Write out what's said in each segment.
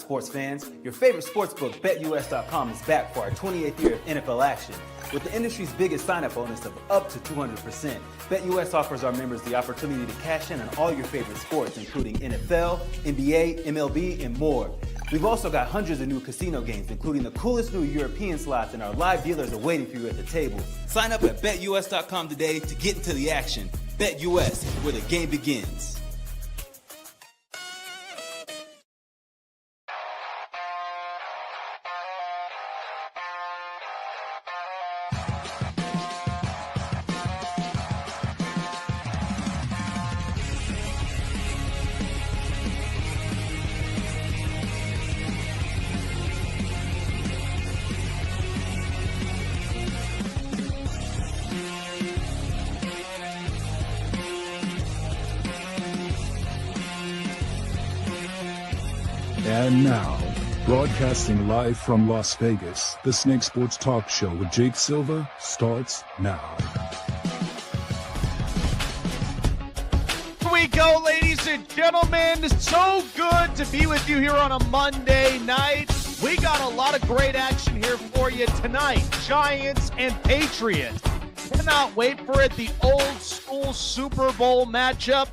sports fans? Your favorite sportsbook, BetUS.com, is back for our 28th year of NFL action. With the industry's biggest sign-up bonus of up to 200%, BetUS offers our members the opportunity to cash in on all your favorite sports, including NFL, NBA, MLB, and more. We've also got hundreds of new casino games, including the coolest new European slots, and our live dealers are waiting for you at the table. Sign up at BetUS.com today to get into the action. BetUS, where the game begins. And now, broadcasting live from Las Vegas, the Snake Sports Talk Show with Jake Silva starts now. Here we go, ladies and gentlemen. So good to be with you here on a Monday night. We got a lot of great action here for you tonight. Giants and Patriots. Cannot wait for it. The old school Super Bowl matchup.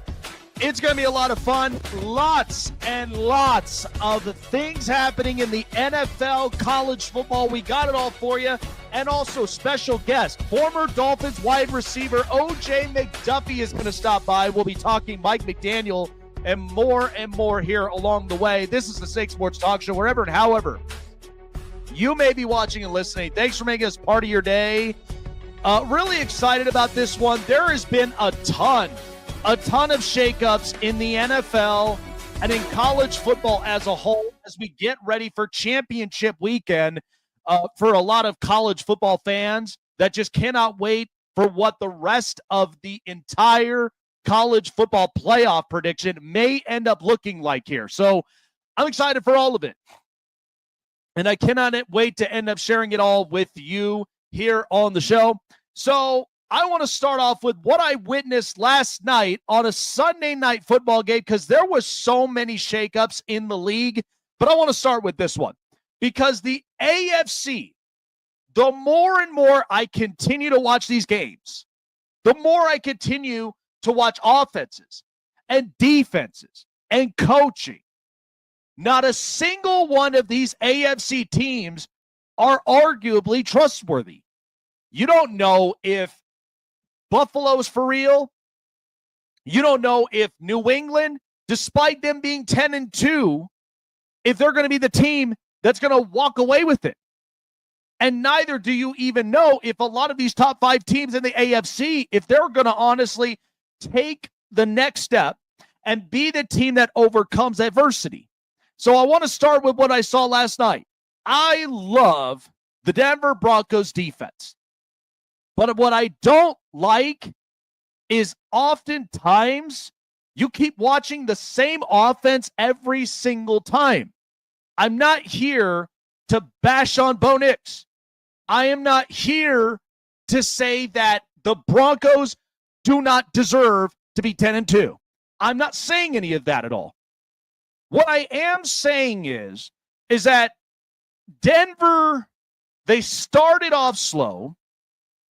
It's going to be a lot of fun. Lots and lots of things happening in the NFL, college football. We got it all for you. And also special guest, former Dolphins wide receiver O.J. McDuffie is going to stop by. We'll be talking Mike McDaniel and more here along the way. This is the Snake Sports Talk Show, wherever and however you may be watching and listening. Thanks for making us part of your day. Really excited about this one. There has been a ton of shakeups in the NFL and in college football as a whole as we get ready for championship weekend for a lot of college football fans that just cannot wait for what the rest of the entire college football playoff prediction may end up looking like here. So I'm excited for all of it. And I cannot wait to end up sharing it all with you here on the show. So I want to start off with what I witnessed last night on a Sunday night football game because there was so many shakeups in the league. But I want to start with this one because the AFC, the more and more I continue to watch these games, the more I continue to watch offenses and defenses and coaching. Not a single one of these AFC teams are arguably trustworthy. You don't know if Buffalo's for real. You don't know if New England, despite them being 10-2, if they're going to be the team that's going to walk away with it. And neither do you even know if a lot of these top 5 teams in the AFC, if they're going to honestly take the next step and be the team that overcomes adversity. So I want to start with what I saw last night. I love the Denver Broncos defense. But what I don't like is oftentimes you keep watching the same offense every single time. I'm not here to bash on Bo Nix. I am not here to say that the Broncos do not deserve to be 10-2. I'm not saying any of that at all. What I am saying is that Denver, they started off slow,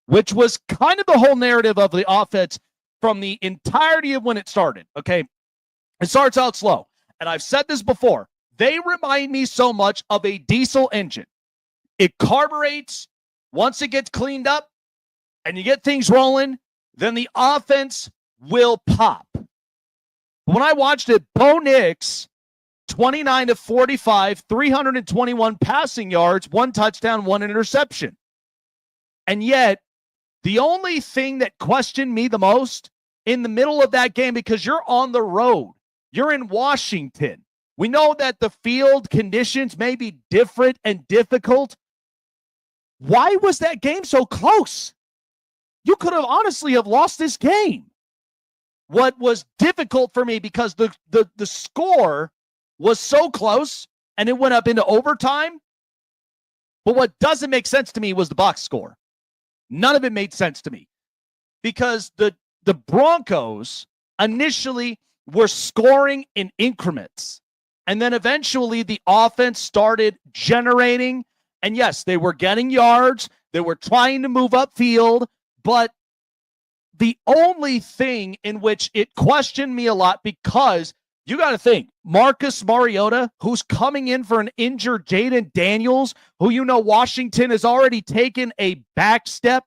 which was kind of the whole narrative of the offense from the entirety of when it started, okay? It starts out slow. And I've said this before. They remind me so much of a diesel engine. It carburetes. Once it gets cleaned up and you get things rolling, then the offense will pop. When I watched it, Bo Nix, 29-45, 321 passing yards, 1 touchdown, 1 interception. And yet, the only thing that questioned me the most in the middle of that game, because you're on the road, you're in Washington. We know that the field conditions may be different and difficult. Why was that game so close? You could have honestly have lost this game. What was difficult for me, because the score was so close and it went up into overtime. But what doesn't make sense to me was the box score. None of it made sense to me because the Broncos initially were scoring in increments. And then eventually the offense started generating. And yes, they were getting yards. They were trying to move upfield. But the only thing in which it questioned me a lot, because you got to think, Marcus Mariota, who's coming in for an injured Jaden Daniels, who Washington has already taken a back step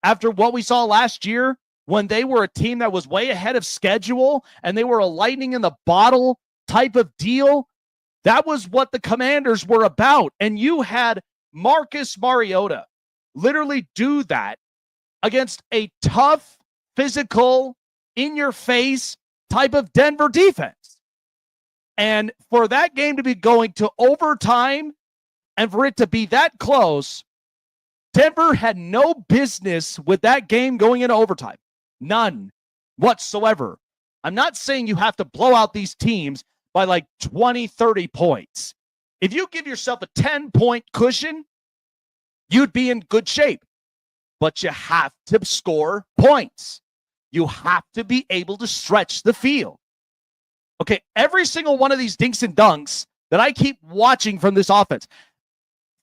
after what we saw last year when they were a team that was way ahead of schedule and they were a lightning in the bottle type of deal. That was what the Commanders were about. And you had Marcus Mariota literally do that against a tough, physical, in-your-face type of Denver defense. And for that game to be going to overtime and for it to be that close, Denver had no business with that game going into overtime. None whatsoever. I'm not saying you have to blow out these teams by like 20, 30 points. If you give yourself a 10-point cushion, you'd be in good shape. But you have to score points. You have to be able to stretch the field. Okay, every single one of these dinks and dunks that I keep watching from this offense,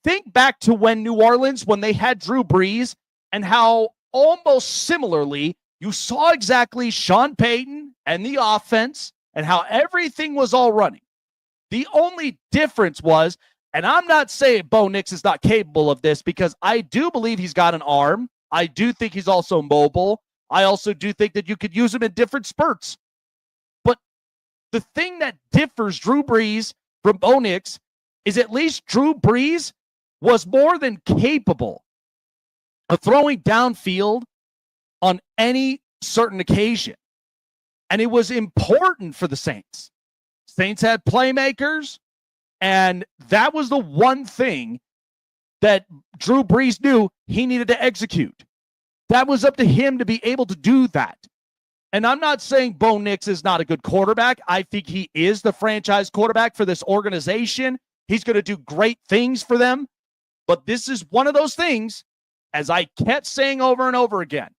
think back to when New Orleans, when they had Drew Brees, and how almost similarly you saw exactly Sean Payton and the offense and how everything was all running. The only difference was, and I'm not saying Bo Nix is not capable of this, because I do believe he's got an arm. I do think he's also mobile. I also do think that you could use him in different spurts. But the thing that differs Drew Brees from Bo Nix is at least Drew Brees was more than capable of throwing downfield on any certain occasion. And it was important for the Saints. Saints had playmakers, and that was the one thing that Drew Brees knew he needed to execute. That was up to him to be able to do that. And I'm not saying Bo Nix is not a good quarterback. I think he is the franchise quarterback for this organization. He's going to do great things for them. But this is one of those things, as I kept saying over and over again,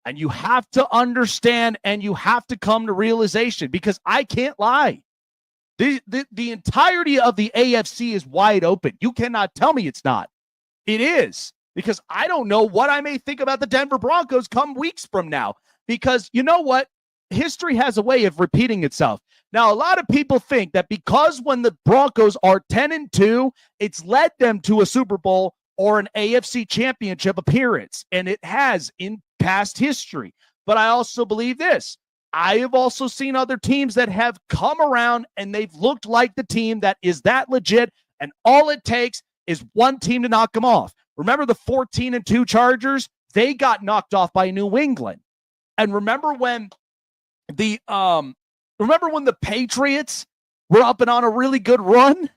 and you have to understand and you have to come to realization, because I can't lie. The entirety of the AFC is wide open. You cannot tell me it's not. It is, because I don't know what I may think about the Denver Broncos come weeks from now. Because you know what? History has a way of repeating itself. Now, a lot of people think that because when the Broncos are 10-2, it's led them to a Super Bowl or an AFC championship appearance. And it has in past history. But I also believe this. I have also seen other teams that have come around and they've looked like the team that is that legit. And all it takes is one team to knock them off. Remember the 14-2 Chargers? They got knocked off by New England. And remember when the Patriots were up and on a really good run?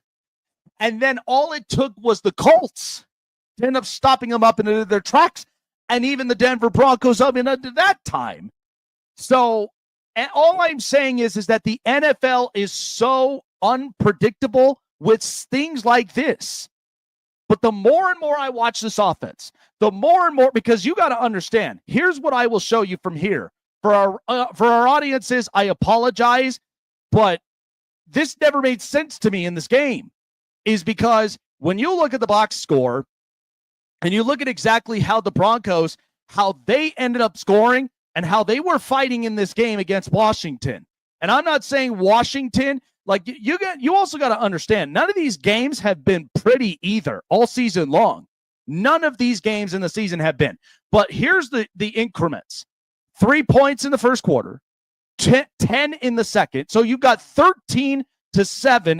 And then all it took was the Colts to end up stopping them up into their tracks. And even the Denver Broncos up into that time. So, and all I'm saying is that the NFL is so unpredictable with things like this. But the more and more I watch this offense, the more and more, because you got to understand, here's what I will show you from here. For our audiences, I apologize, but this never made sense to me in this game, is because when you look at the box score and you look at exactly how the Broncos, how they ended up scoring and how they were fighting in this game against Washington. And I'm not saying Washington, like you also got to understand, none of these games have been pretty either all season long. None of these games in the season have been. But here's the increments. 3 points in the first quarter, 10 in the second. So you've got 13-7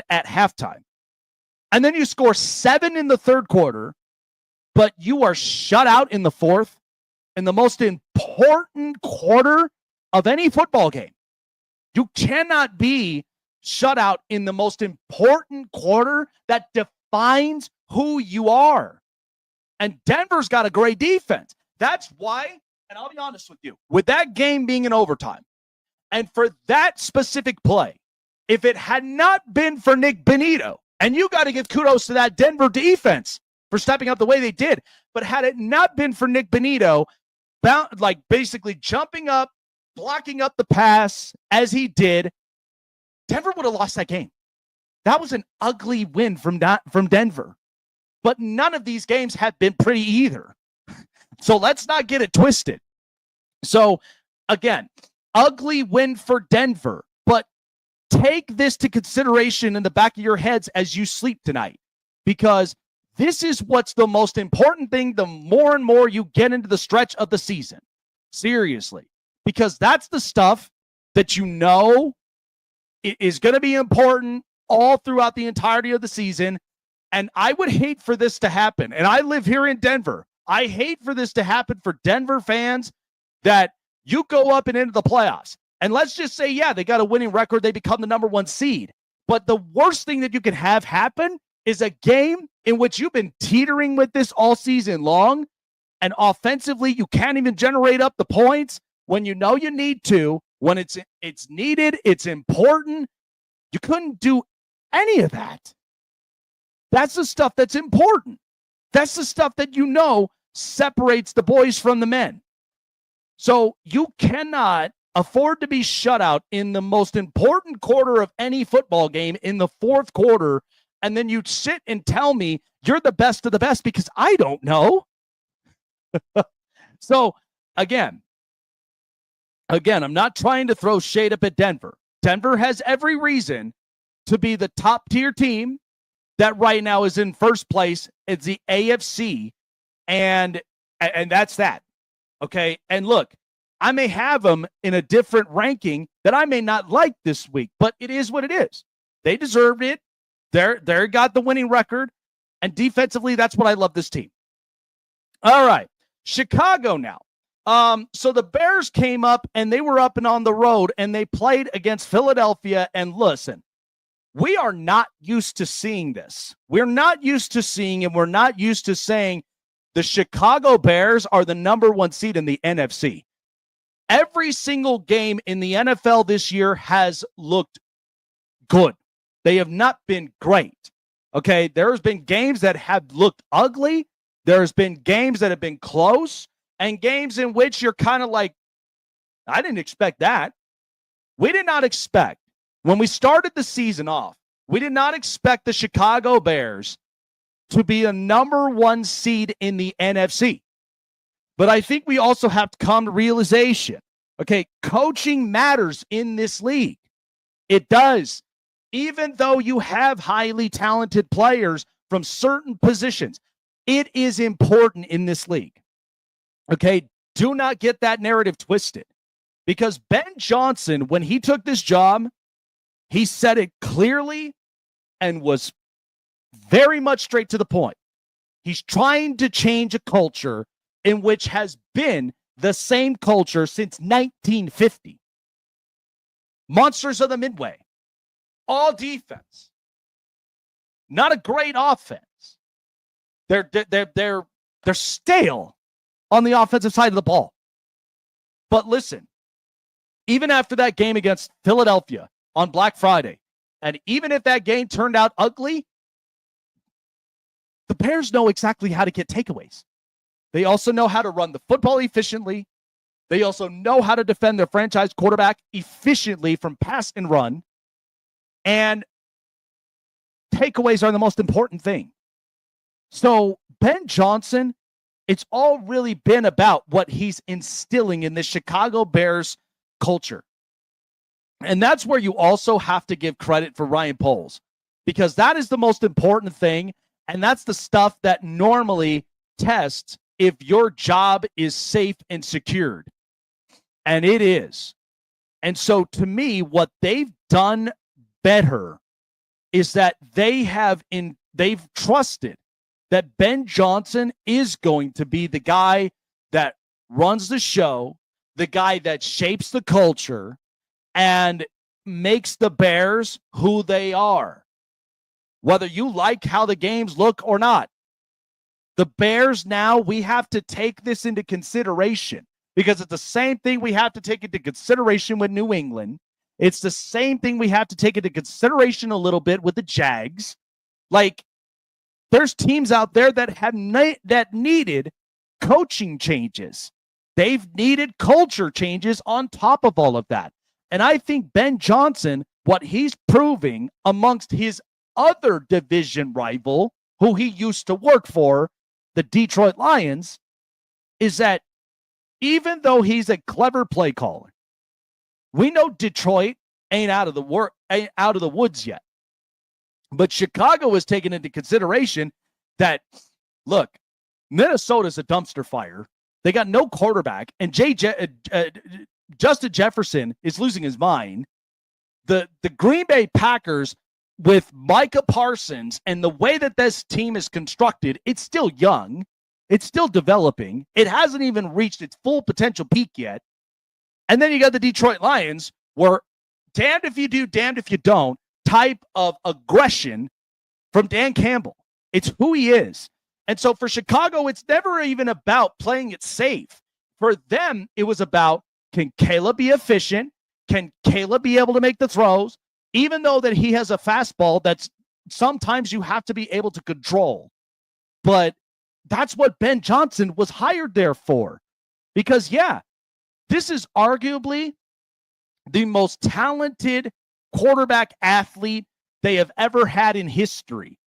at halftime. And then you score 7 in the third quarter, but you are shut out in the fourth, in the most important quarter of any football game. You cannot be shut out in the most important quarter that defines who you are. And Denver's got a great defense. That's why, and I'll be honest with you, with that game being in overtime, and for that specific play, if it had not been for Nick Bonitto, and you got to give kudos to that Denver defense for stepping up the way they did, but had it not been for Nick Bonitto, like basically jumping up, blocking up the pass as he did, Denver would have lost that game. That was an ugly win from Denver. But none of these games have been pretty either. So let's not get it twisted. So again, ugly win for Denver, but take this to consideration in the back of your heads as you sleep tonight, because this is what's the most important thing the more and more you get into the stretch of the season. Seriously, because that's the stuff that you know is going to be important all throughout the entirety of the season. And I would hate for this to happen. And I live here in Denver. I hate for this to happen for Denver fans, that you go up and into the playoffs. And let's just say, yeah, they got a winning record. They become the number 1 seed. But the worst thing that you can have happen is a game in which you've been teetering with this all season long. And offensively, you can't even generate up the points when you know you need to, when it's needed, it's important. You couldn't do any of that. That's the stuff that's important. That's the stuff that you know separates the boys from the men. So you cannot afford to be shut out in the most important quarter of any football game, in the fourth quarter, and then you sit and tell me you're the best of the best, because I don't know. So again, I'm not trying to throw shade up at Denver. Denver has every reason to be the top tier team that right now is in first place. It's the AFC, and that's that. Okay. And look, I may have them in a different ranking that I may not like this week, but it is what it is. They deserved it. They got the winning record, and defensively, that's what I love this team. All right. Chicago now. So the Bears came up, and they were up and on the road, and they played against Philadelphia. And listen, we are not used to seeing this. We're not used to seeing, and we're not used to saying the Chicago Bears are the number 1 seed in the NFC. Every single game in the NFL this year has looked good. They have not been great. Okay, there's been games that have looked ugly. There's been games that have been close, and games in which you're kind of like, I didn't expect that. We did not expect, when we started the season off, we did not expect the Chicago Bears to be a number 1 seed in the NFC. But I think we also have to come to realization, okay, coaching matters in this league. It does. Even though you have highly talented players from certain positions, it is important in this league. Okay, do not get that narrative twisted. Because Ben Johnson, when he took this job, he said it clearly and was very much straight to the point. He's trying to change a culture in which has been the same culture since 1950. Monsters of the Midway. All defense. Not a great offense. They're stale on the offensive side of the ball. But listen, even after that game against Philadelphia on Black Friday, and even if that game turned out ugly, the Bears know exactly how to get takeaways. They also know how to run the football efficiently. They also know how to defend their franchise quarterback efficiently from pass and run. And takeaways are the most important thing. So Ben Johnson, it's all really been about what he's instilling in the Chicago Bears culture. And that's where you also have to give credit for Ryan Poles, because that is the most important thing. And that's the stuff that normally tests if your job is safe and secured. And it is. And so to me, what they've done better is that they've trusted that Ben Johnson is going to be the guy that runs the show, the guy that shapes the culture, and makes the Bears who they are. Whether you like how the games look or not. The Bears now, we have to take this into consideration, because it's the same thing we have to take into consideration with New England. It's the same thing we have to take into consideration a little bit with the Jags. Like, there's teams out there that have that needed coaching changes. They've needed culture changes on top of all of that. And I think Ben Johnson, what he's proving amongst his other division rival who he used to work for, the Detroit Lions, is that even though he's a clever play caller, we know Detroit ain't out of the woods yet. But Chicago is taken into consideration that, look, Minnesota's a dumpster fire. They got no quarterback, and Justin Jefferson is losing his mind. The Green Bay Packers, with Micah Parsons and the way that this team is constructed, it's still young. It's still developing. It hasn't even reached its full potential peak yet. And then you got the Detroit Lions, where damned if you do, damned if you don't type of aggression from Dan Campbell. It's who he is. And so for Chicago, it's never even about playing it safe. For them, it was about, can Caleb be efficient? Can Caleb be able to make the throws? Even though that he has a fastball that's sometimes you have to be able to control. But that's what Ben Johnson was hired there for. Because, yeah, this is arguably the most talented quarterback athlete they have ever had in history.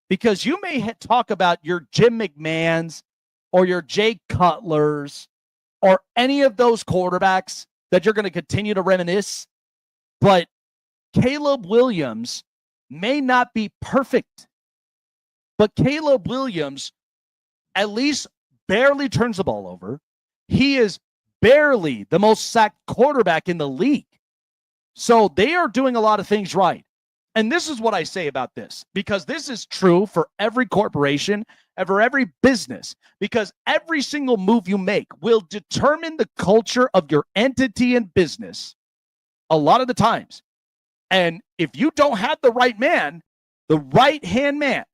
Because you may talk about your Jim McMahons or your Jay Cutlers or any of those quarterbacks that you're going to continue to reminisce, but Caleb Williams may not be perfect. But Caleb Williams at least barely turns the ball over. He is barely the most sacked quarterback in the league. So they are doing a lot of things right. And this is what I say about this, because this is true for every corporation and for every business, because every single move you make will determine the culture of your entity and business a lot of the times. And if you don't have the right man, the right-hand man,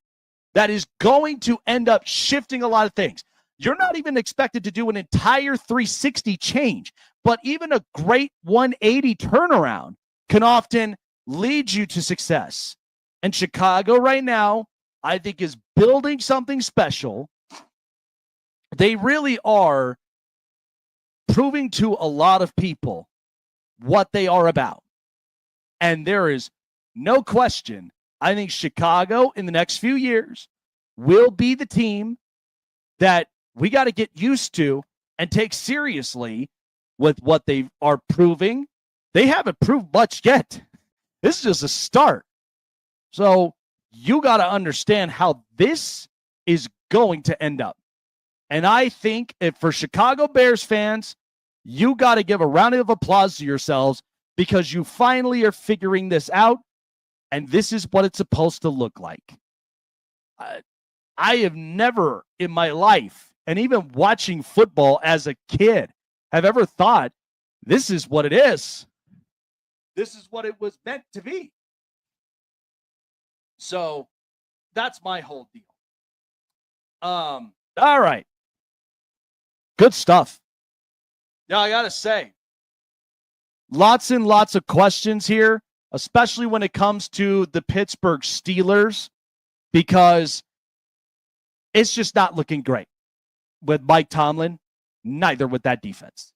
that is going to end up shifting a lot of things. You're not even expected to do an entire 360 change, but even a great 180 turnaround can often lead you to success. And Chicago right now, I think, is building something special. They really are proving to a lot of people what they are about. And there is no question, I think Chicago in the next few years will be the team that we got to get used to and take seriously with what they are proving. They haven't proved much yet. This is just a start. So you got to understand how this is going to end up. And I think if for Chicago Bears fans, you got to give a round of applause to yourselves because you finally are figuring this out. And this is what it's supposed to look like. I have never in my life, and even watching football as a kid, have ever thought this is what it is. This is what it was meant to be. So that's my whole deal. All right. Good stuff. Yeah, I got to say, lots and lots of questions here, especially when it comes to the Pittsburgh Steelers, because it's just not looking great with Mike Tomlin, neither with that defense.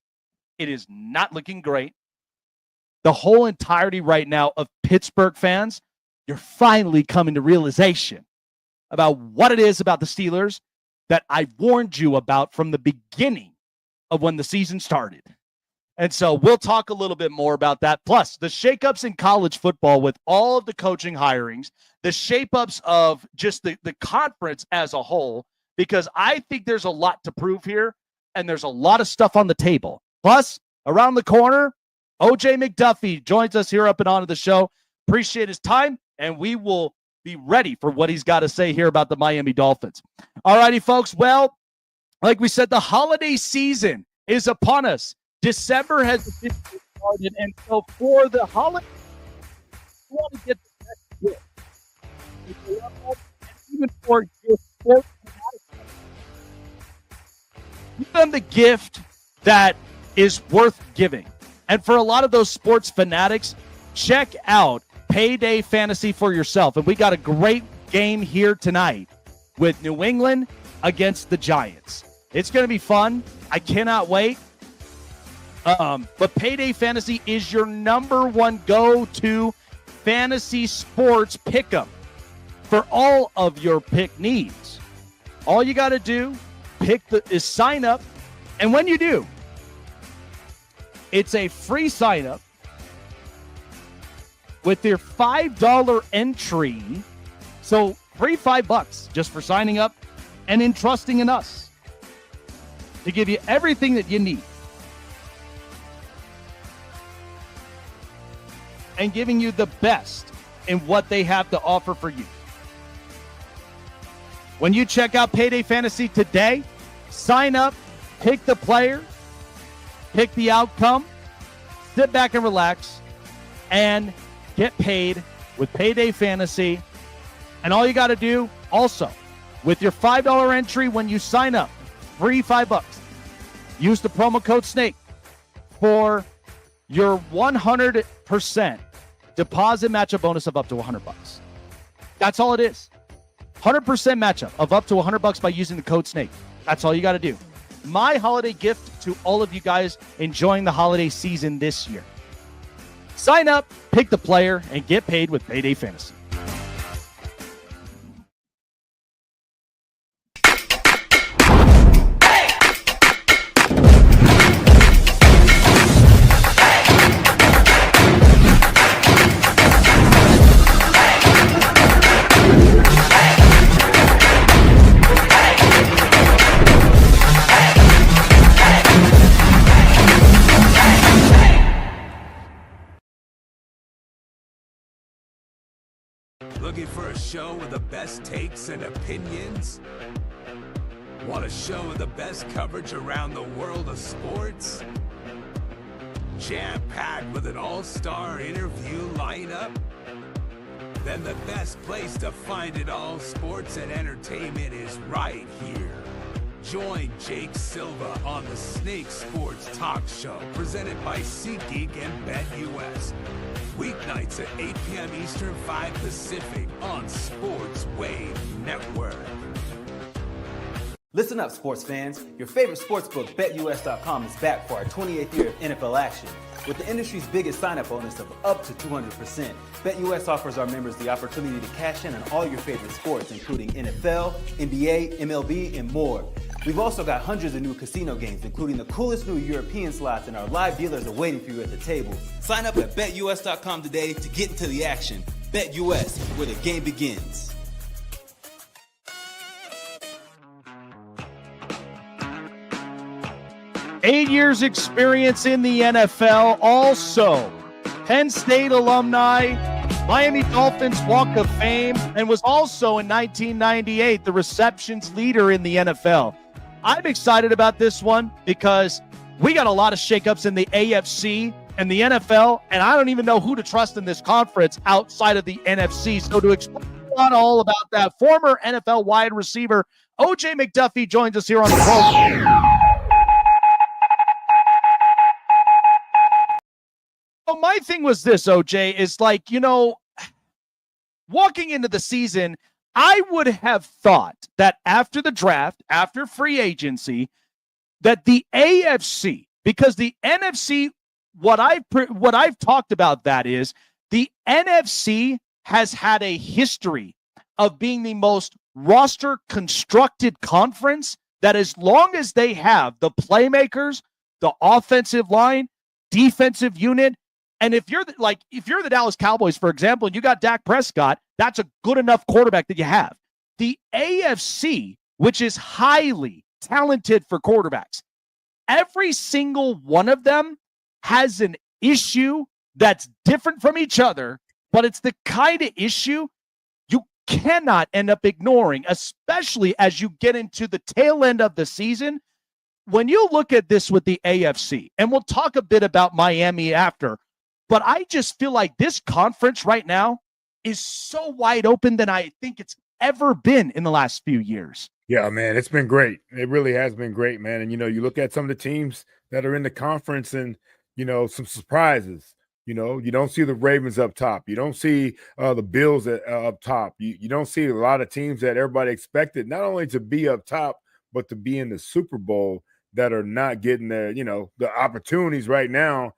It is not looking great. The whole entirety right now of Pittsburgh fans, you're finally coming to realization about what it is about the Steelers that I warned you about from the beginning of when the season started. And so we'll talk a little bit more about that. Plus, the shakeups in college football with all of the coaching hirings, the shakeups of just the conference as a whole, because I think there's a lot to prove here, and there's a lot of stuff on the table. Plus, around the corner, OJ McDuffie joins us here up and on to the show. Appreciate his time, and we will be ready for what he's got to say here about the Miami Dolphins. All righty, folks. Well, like we said, the holiday season is upon us. December has officially started, and so for the holiday, you want to get the best gift. And even for your sports fanatics, give them the gift that is worth giving. And for a lot of those sports fanatics, check out Payday Fantasy for yourself. And we got a great game here tonight with New England against the Giants. It's going to be fun. I cannot wait. But Payday Fantasy is your number one go-to fantasy sports pick'em. for all of your pick needs. All you got to do is sign up. And when you do, it's a free sign up with your $5 entry. So free $5 just for signing up and entrusting in us to give you everything that you need and giving you the best in what they have to offer for you. When you check out Payday Fantasy today, sign up, pick the player, pick the outcome, sit back and relax, and get paid with Payday Fantasy. And all you got to do also with your $5 entry when you sign up, free $5, use the promo code SNAKE for your 100% deposit matchup bonus of up to $100. That's all it is. 100% matchup of up to $100 by using the code SNAKE. That's all you got to do. My holiday gift to all of you guys enjoying the holiday season this year. Sign up, pick the player, and get paid with Payday Fantasy. Looking for a show with the best takes and opinions? Want a show with the best coverage around the world of sports? Jam-packed with an all-star interview lineup? Then the best place to find it all, sports and entertainment, is right here. Join Jake Silva on the Snake Sports Talk Show, presented by SeatGeek and BetUS. Weeknights at 8 p.m. Eastern, 5 Pacific on Sports Wave Network. Listen up, sports fans. Your favorite sportsbook, BetUS.com, is back for our 28th year of NFL action. With the industry's biggest sign-up bonus of up to 200%, BetUS offers our members the opportunity to cash in on all your favorite sports, including NFL, NBA, MLB, and more. We've also got hundreds of new casino games, including the coolest new European slots, and our live dealers are waiting for you at the table. Sign up at BetUS.com today to get into the action. BetUS, where the game begins. Eight years experience in the NFL. Also, Penn State alumni, Miami Dolphins Walk of Fame, and was also in 1998 the receptions leader in the NFL. I'm excited about this one because we got a lot of shakeups in the AFC and the NFL, and I don't even know who to trust in this conference outside of the NFC. So to explain all about that, former NFL wide receiver O.J. McDuffie joins us here on the program. So my thing was this, OJ, is like, walking into the season, I would have thought that after the draft, after free agency, that the AFC, because the NFC, what I've talked about that is the NFC has had a history of being the most roster constructed conference that as long as they have the playmakers, the offensive line, defensive unit, and if you're the Dallas Cowboys, for example, and you got Dak Prescott, that's a good enough quarterback that you have. The AFC, which is highly talented for quarterbacks, every single one of them has an issue that's different from each other, but it's the kind of issue you cannot end up ignoring, especially as you get into the tail end of the season. When you look at this with the AFC, and we'll talk a bit about Miami after, but I just feel like this conference right now is so wide open than I think it's ever been in the last few years. Yeah, man, it's been great. It really has been great, man. And, you look at some of the teams that are in the conference and, some surprises. You don't see the Ravens up top. You don't see the Bills up top. You don't see a lot of teams that everybody expected not only to be up top, but to be in the Super Bowl that are not getting the opportunities right now.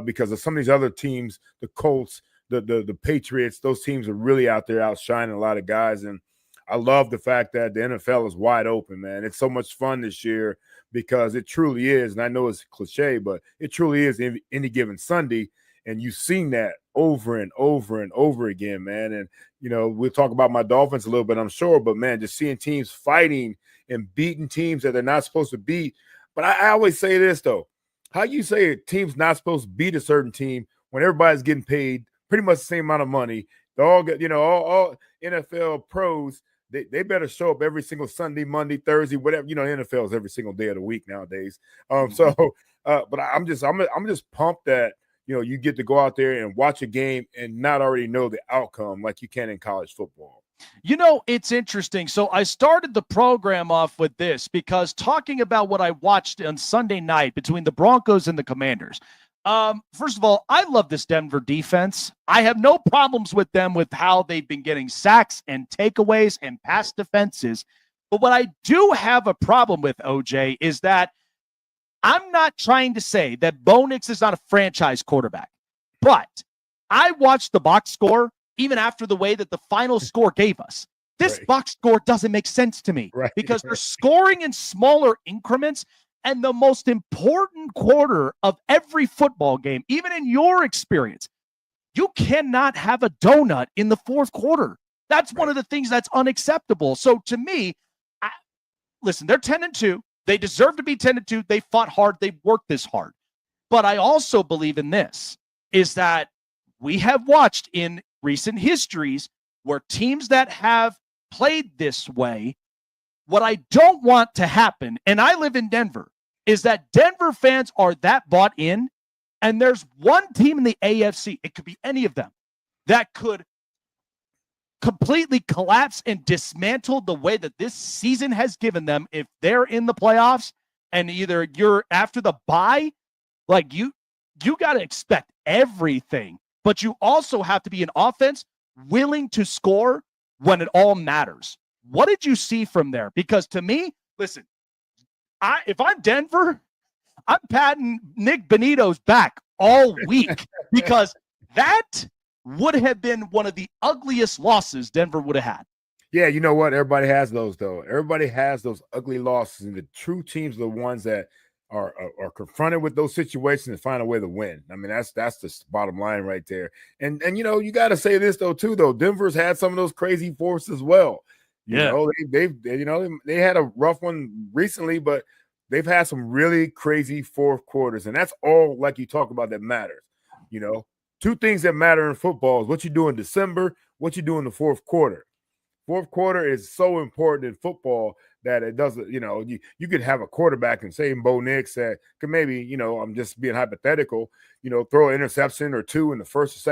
Because of some of these other teams, the Colts, the Patriots, those teams are really out there outshining a lot of guys. And I love the fact that the NFL is wide open, man. It's so much fun this year because it truly is. And I know it's cliche, but it truly is any given Sunday. And you've seen that over and over and over again, man. And, we'll talk about my Dolphins a little bit, I'm sure. But, man, just seeing teams fighting and beating teams that they're not supposed to beat. But I always say this, though. How you say a team's not supposed to beat a certain team when everybody's getting paid pretty much the same amount of money? They all get, all NFL pros, they better show up every single Sunday, Monday, Thursday, whatever. NFL is every single day of the week nowadays. But I'm just pumped that you get to go out there and watch a game and not already know the outcome like you can in college football. It's interesting. So I started the program off with this because talking about what I watched on Sunday night between the Broncos and the Commanders. First of all, I love this Denver defense. I have no problems with them with how they've been getting sacks and takeaways and pass defenses. But what I do have a problem with, OJ, is that I'm not trying to say that Bo Nix is not a franchise quarterback, but I watched the box score even after the way that the final score gave us. This box score doesn't make sense to me because they're scoring in smaller increments. And the most important quarter of every football game, even in your experience, you cannot have a donut in the fourth quarter. That's one of the things that's unacceptable. So to me, listen, they're 10-2. They deserve to be 10-2. They fought hard. They worked this hard. But I also believe in this, is that we have watched in recent histories where teams that have played this way, what I don't want to happen, and I live in Denver, is that Denver fans are that bought in, and there's one team in the AFC, it could be any of them, that could completely collapse and dismantle the way that this season has given them if they're in the playoffs, and either you're after the bye, like you got to expect everything, but you also have to be an offense willing to score when it all matters. What did you see from there? Because to me, listen, if I'm Denver, I'm patting Nick Benito's back all week because that would have been one of the ugliest losses Denver would have had. Yeah, you know what? Everybody has those, though. Everybody has those ugly losses, and the true teams are the ones that are confronted with those situations and find a way to win. I mean, that's the bottom line right there. And you got to say this, though, too, though. Denver's had some of those crazy forces as well. They had a rough one recently, but they've had some really crazy fourth quarters, and that's all, like you talk about, that matters. Two things that matter in football is what you do in December, what you do in the fourth quarter. Fourth quarter is so important in football that it doesn't, you could have a quarterback and say Bo Nix that could maybe, I'm just being hypothetical, throw an interception or two in the first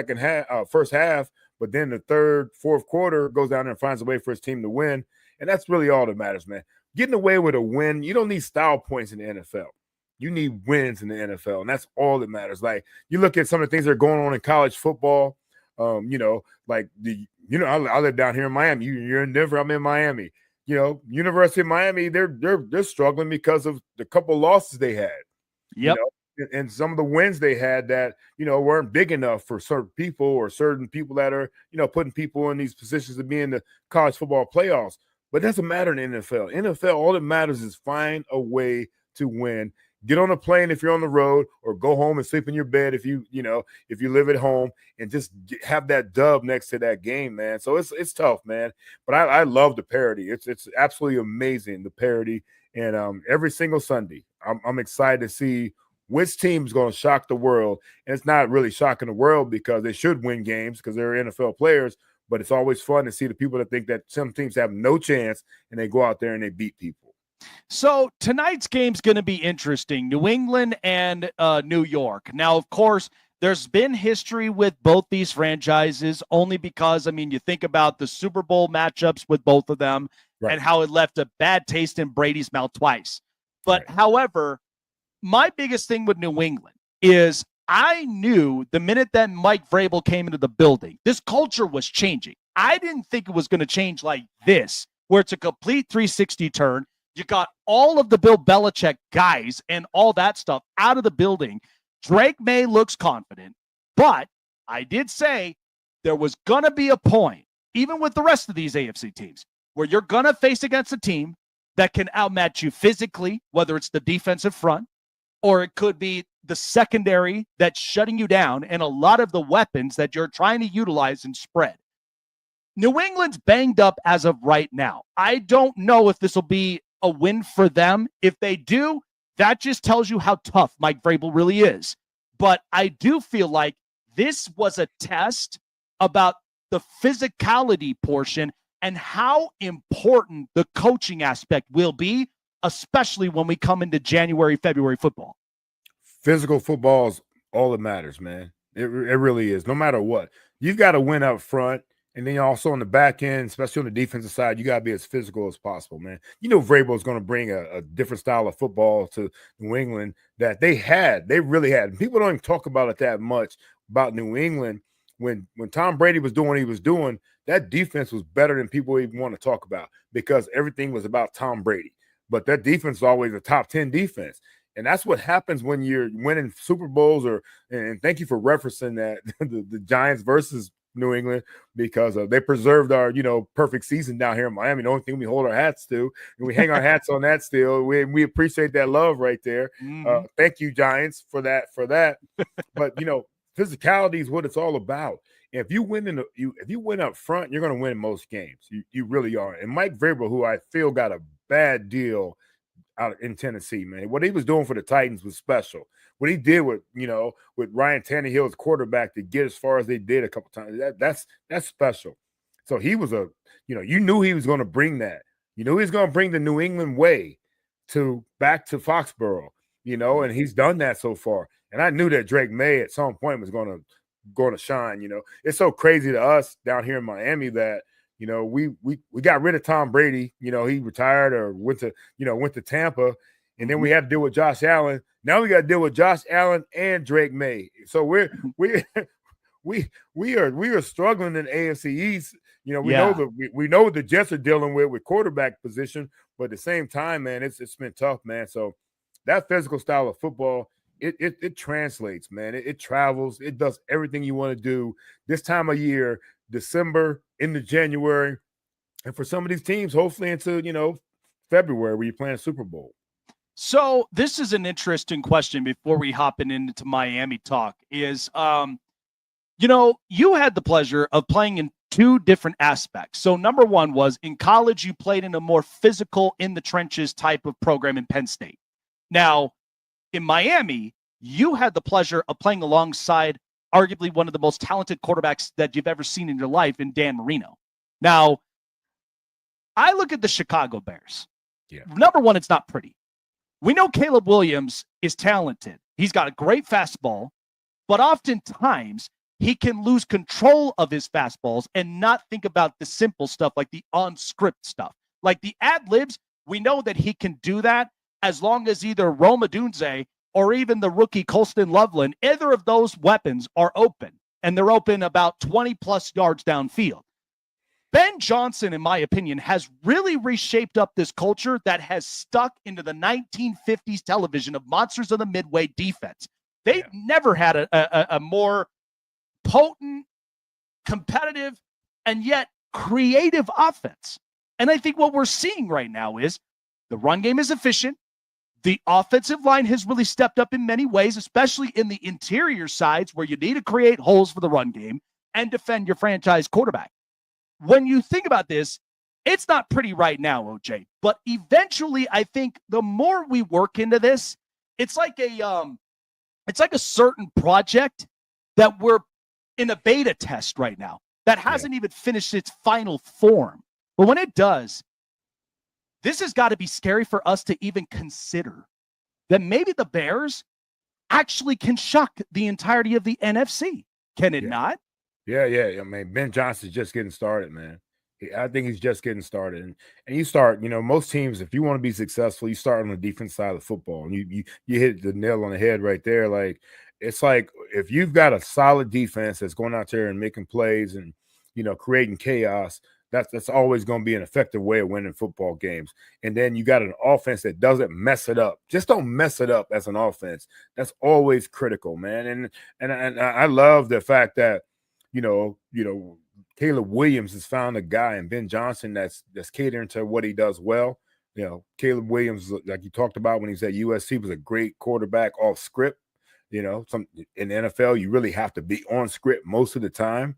half, but then the third, fourth quarter goes down there and finds a way for his team to win. And that's really all that matters, man. Getting away with a win, you don't need style points in the NFL. You need wins in the NFL, and that's all that matters. Like, you look at some of the things that are going on in college football, I live down here in Miami. You're in Denver, I'm in Miami. University of Miami, they're struggling because of the couple losses they had. Yep. And some of the wins they had that, weren't big enough for certain people that are, putting people in these positions to be in the college football playoffs. But it doesn't matter in the NFL. NFL, all that matters is find a way to win. Get on a plane if you're on the road, or go home and sleep in your bed if you live at home, and just have that dub next to that game, man. So it's tough, man. But I love the parity. It's absolutely amazing, the parity. And every single Sunday, I'm excited to see which team is going to shock the world. And it's not really shocking the world because they should win games because they're NFL players. But it's always fun to see the people that think that some teams have no chance and they go out there and they beat people. So tonight's game's going to be interesting. New England and New York. Now, of course, there's been history with both these franchises only because, you think about the Super Bowl matchups with both of them and how it left a bad taste in Brady's mouth twice. But however, my biggest thing with New England is I knew the minute that Mike Vrabel came into the building, this culture was changing. I didn't think it was going to change like this, where it's a complete 360 turn. You got all of the Bill Belichick guys and all that stuff out of the building. Drake May looks confident, but I did say there was going to be a point, even with the rest of these AFC teams, where you're going to face against a team that can outmatch you physically, whether it's the defensive front, or it could be the secondary that's shutting you down and a lot of the weapons that you're trying to utilize and spread. New England's banged up as of right now. I don't know if this will be a win for them. If they do, that just tells you how tough Mike Vrabel really is. But I do feel like this was a test about the physicality portion and how important the coaching aspect will be, especially when we come into January, February football. Physical football is all that matters, man. It really is. No matter what, you've got to win up front. And then also on the back end, especially on the defensive side, you got to be as physical as possible, man. You know, Vrabel is going to bring a different style of football to New England that they really had. And people don't even talk about it that much about New England. When Tom Brady was doing what he was doing, that defense was better than people even want to talk about because everything was about Tom Brady. But that defense is always a top 10 defense. And that's what happens when you're winning Super Bowls and thank you for referencing that, the Giants versus New England, because they preserved our, perfect season down here in Miami. The only thing we hold our hats to, and we hang our hats on that still. We appreciate that love right there. Mm-hmm. Thank you, Giants, for that. But physicality is what it's all about. And if you win if you win up front, you're going to win most games. You really are. And Mike Vrabel, who I feel got a bad deal out in Tennessee, man. What he was doing for the Titans was special. What he did with Ryan Tannehill's quarterback to get as far as they did a couple times, that's special. So he was you knew he was going to bring that. You knew he was going to bring the New England way back to Foxborough, and he's done that so far. And I knew that Drake May at some point was going to shine. It's so crazy to us down here in Miami that we got rid of Tom Brady. He retired or went to Tampa, and then we had to deal with Josh Allen. Now we got to deal with Josh Allen and Drake May. So we are struggling in the AFC East. We know what the Jets are dealing with quarterback position, but at the same time, man, it's been tough, man. So that physical style of football, it translates, man. It travels. It does everything you want to do this time of year, December into January, and for some of these teams, hopefully into February, where you're playing a Super Bowl. So this is an interesting question before we hop into Miami talk. Is you had the pleasure of playing in two different aspects. So number one was in college, you played in a more physical, in the trenches type of program in Penn State. Now, in Miami, you had the pleasure of playing alongside arguably one of the most talented quarterbacks that you've ever seen in your life in Dan Marino. Now, I look at the Chicago Bears. Yeah. Number one, it's not pretty. We know Caleb Williams is talented. He's got a great fastball, but oftentimes he can lose control of his fastballs and not think about the simple stuff like the on-script stuff. Like the ad-libs, we know that he can do that as long as either Rome Odunze or even the rookie Colston Loveland, either of those weapons are open, and they're open about 20-plus yards downfield. Ben Johnson, in my opinion, has really reshaped up this culture that has stuck into the 1950s television of Monsters of the Midway defense. They've never had a more potent, competitive, and yet creative offense. And I think what we're seeing right now is the run game is efficient. The offensive line has really stepped up in many ways, especially in the interior sides where you need to create holes for the run game and defend your franchise quarterback. When you think about this, it's not pretty right now, OJ, but eventually I think the more we work into this, it's like a certain project that we're in a beta test right now that hasn't even finished its final form. But when it does, this has got to be scary for us to even consider that maybe the Bears actually can shock the entirety of the NFC. Can it not? Yeah. I mean, Ben Johnson's just getting started, man. I think he's just getting started. And you start, most teams, if you want to be successful, you start on the defense side of football. And you hit the nail on the head right there. Like, it's like if you've got a solid defense that's going out there and making plays and, creating chaos, that's always going to be an effective way of winning football games. And then you got an offense that doesn't mess it up. Just don't mess it up as an offense. That's always critical, man. And I love the fact that, Caleb Williams has found a guy in Ben Johnson that's catering to what he does well. Caleb Williams, like you talked about when he was at USC, was a great quarterback off script. Some in the NFL, you really have to be on script most of the time.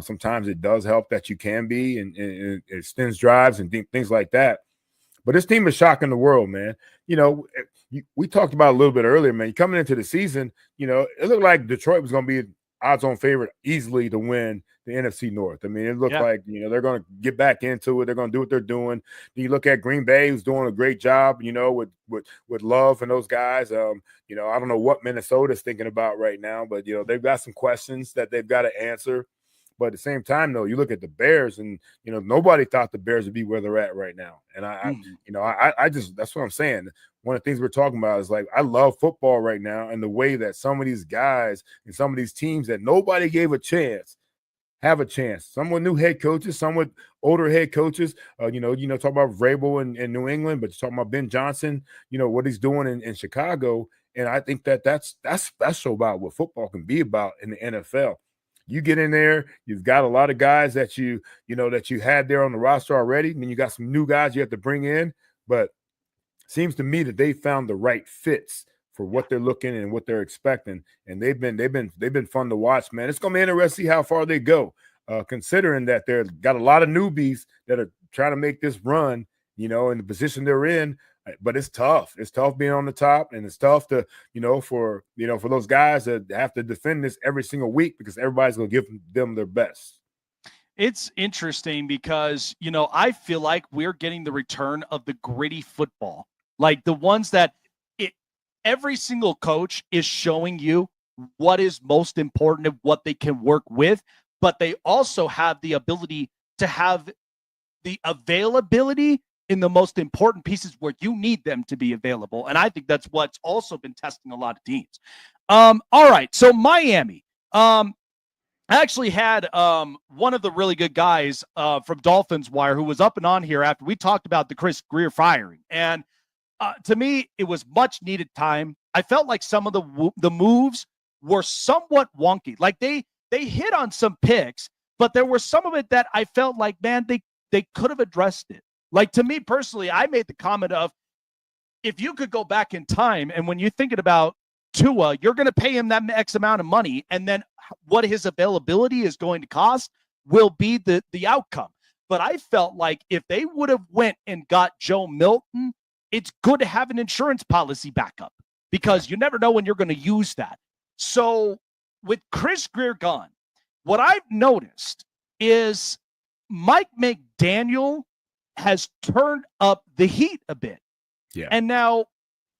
Sometimes it does help that you can be and it extends drives and things like that. But this team is shocking the world, man. We talked about it a little bit earlier, man. Coming into the season, it looked like Detroit was going to be odds-on favorite easily to win the NFC North. I mean, it looked like, they're going to get back into it. They're going to do what they're doing. You look at Green Bay, who's doing a great job, with Love and those guys. I don't know what Minnesota's thinking about right now, but, they've got some questions that they've got to answer. But at the same time, though, you look at the Bears and, nobody thought the Bears would be where they're at right now. And I just, that's what I'm saying. One of the things we're talking about is like, I love football right now and the way that some of these guys and some of these teams that nobody gave a chance have a chance. Some with new head coaches, some with older head coaches. Talk about Vrabel in New England, but you're talking about Ben Johnson, what he's doing in Chicago. And I think that's special about what football can be about in the NFL. You get in there, you've got a lot of guys that you had there on the roster already, and then you got some new guys you have to bring in. But it seems to me that they found the right fits for what they're looking and what they're expecting, and they've been fun to watch, man. It's gonna be interesting to see how far they go, considering that they've got a lot of newbies that are trying to make this run, in the position they're in. But it's tough. It's tough being on the top, and it's tough to, for those guys that have to defend this every single week because everybody's going to give them their best. It's interesting because, I feel like we're getting the return of the gritty football, like the ones that every single coach is showing you what is most important and what they can work with, but they also have the ability to have the availability in the most important pieces where you need them to be available. And I think that's what's also been testing a lot of teams. All right. So Miami, I actually had one of the really good guys from Dolphins Wire who was up and on here after we talked about the Chris Grier firing. And to me, it was much needed time. I felt like some of the moves were somewhat wonky. Like they hit on some picks, but there were some of it that I felt like, man, they could have addressed it. Like, to me personally, I made the comment of, if you could go back in time, and when you're thinking about Tua, you're going to pay him that X amount of money, and then what his availability is going to cost will be the outcome. But I felt like if they would have went and got Joe Milton, it's good to have an insurance policy backup because you never know when you're going to use that. So with Chris Grier gone, what I've noticed is Mike McDaniel has turned up the heat a bit. Yeah. And now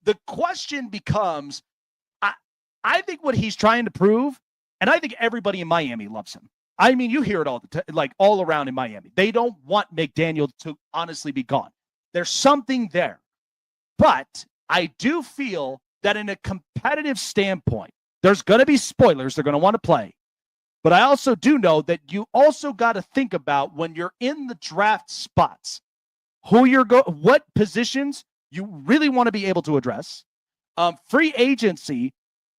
the question becomes, I think what he's trying to prove, and I think everybody in Miami loves him. I mean, you hear it all the time, like all around in Miami. They don't want McDaniel to honestly be gone. There's something there. But I do feel that in a competitive standpoint, there's going to be spoilers. They're going to want to play. But I also do know that you also got to think about when you're in the draft spots, what positions you really want to be able to address, free agency,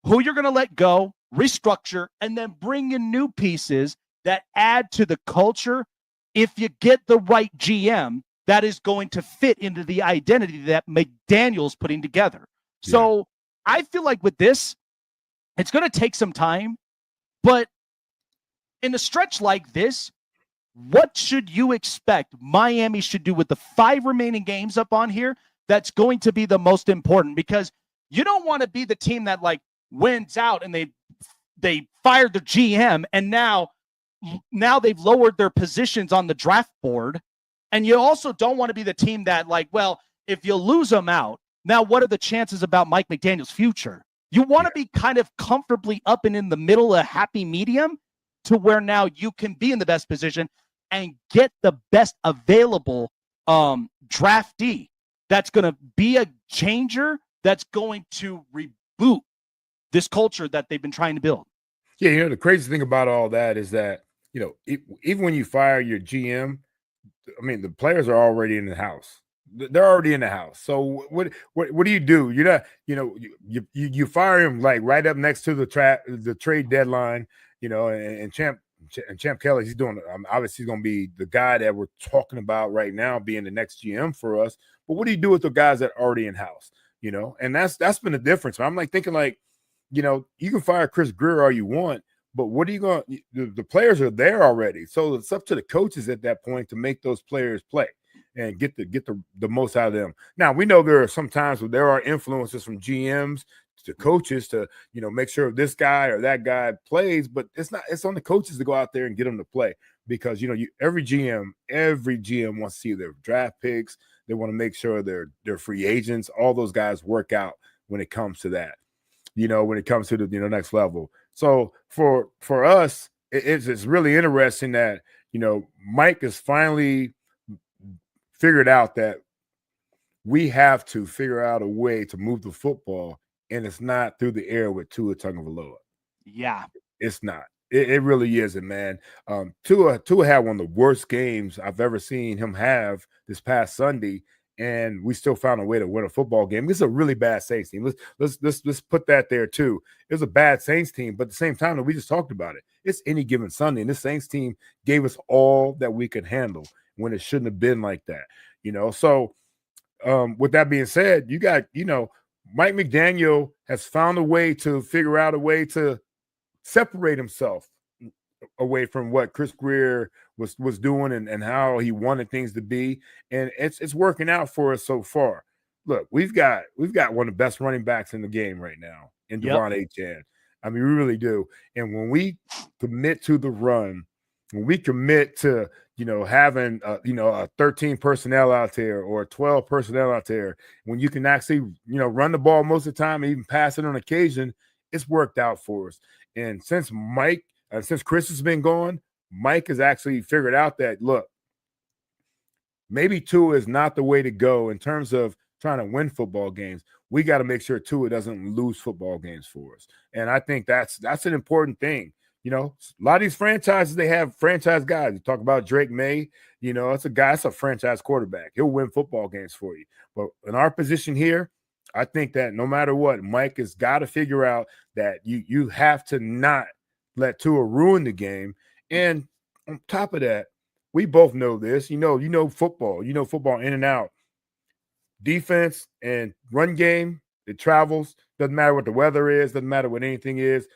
who you're going to let go, restructure, and then bring in new pieces that add to the culture. If you get the right GM, that is going to fit into the identity that McDaniel's putting together. Yeah. So I feel like with this, it's going to take some time, but in a stretch like this, what should you expect Miami should do with the 5 remaining games up on here? That's going to be the most important, because you don't want to be the team that like wins out and they fired the GM and now they've lowered their positions on the draft board. And you also don't want to be the team that like, well, if you lose them out, now what are the chances about Mike McDaniel's future? You want to be kind of comfortably up and in the middle, a happy medium, to where now you can be in the best position and get the best available draftee that's going to be a changer, that's going to reboot this culture that they've been trying to build. Yeah, the crazy thing about all that is that, even when you fire your GM, I mean, the players are already in the house. They're already in the house. So what do you do? You're not, you fire him like right up next to the trade deadline, and Champ and Champ Kelly, he's doing. Obviously, he's going to be the guy that we're talking about right now, being the next GM for us. But what do you do with the guys that are already in house? And that's been the difference. I'm like thinking like, you can fire Chris Grier all you want, but what are you going? The players are there already, so it's up to the coaches at that point to make those players play and get the most out of them. Now we know there are some times where there are influences from GMs to coaches to make sure this guy or that guy plays, but it's on the coaches to go out there and get them to play, because every GM wants to see their draft picks. They want to make sure they're free agents, all those guys work out when it comes to that, when it comes to the next level. So for us, it's really interesting that Mike has finally figured out that we have to figure out a way to move the football, and it's not through the air with Tua Tagovailoa. Yeah, it's not. It really isn't, man. Tua had one of the worst games I've ever seen him have this past Sunday, and we still found a way to win a football game. This is a really bad Saints team. Let's put that there too. It was a bad Saints team, but at the same time, we just talked about it. It's any given Sunday, and this Saints team gave us all that we could handle when it shouldn't have been like that. So with that being said, you got Mike McDaniel has found a way to figure out a way to separate himself away from what Chris Grier was doing and how he wanted things to be, and it's working out for us so far. Look, we've got one of the best running backs in the game right now in Devon Achane. I mean, we really do. And when we commit to the run, when we commit to having a 13 personnel out there or 12 personnel out there, when you can actually run the ball most of the time and even pass it on occasion, it's worked out for us. And since Chris has been gone, Mike has actually figured out that, look, maybe Tua is not the way to go in terms of trying to win football games. We got to make sure Tua doesn't lose football games for us. And I think that's an important thing. A lot of these franchises, they have franchise guys. You talk about Drake May, it's a franchise quarterback. He'll win football games for you. But in our position here, I think that no matter what, Mike has got to figure out that you have to not let Tua ruin the game. And on top of that, we both know this. Football. Football in and out. Defense and run game, it travels. Doesn't matter what the weather is. Doesn't matter what anything is.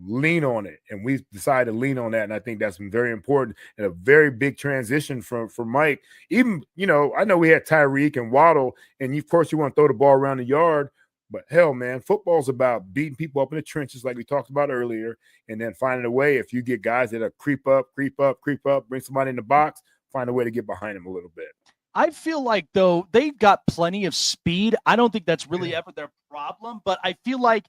Lean on it. And we've decided to lean on that. And I think that's been very important and a very big transition for Mike. Even, I know we had Tyreek and Waddle, and of course you want to throw the ball around the yard, but hell, man, football's about beating people up in the trenches like we talked about earlier, and then finding a way, if you get guys that are creep up, bring somebody in the box, find a way to get behind them a little bit. I feel like, though, they've got plenty of speed. I don't think that's really ever their problem, but I feel like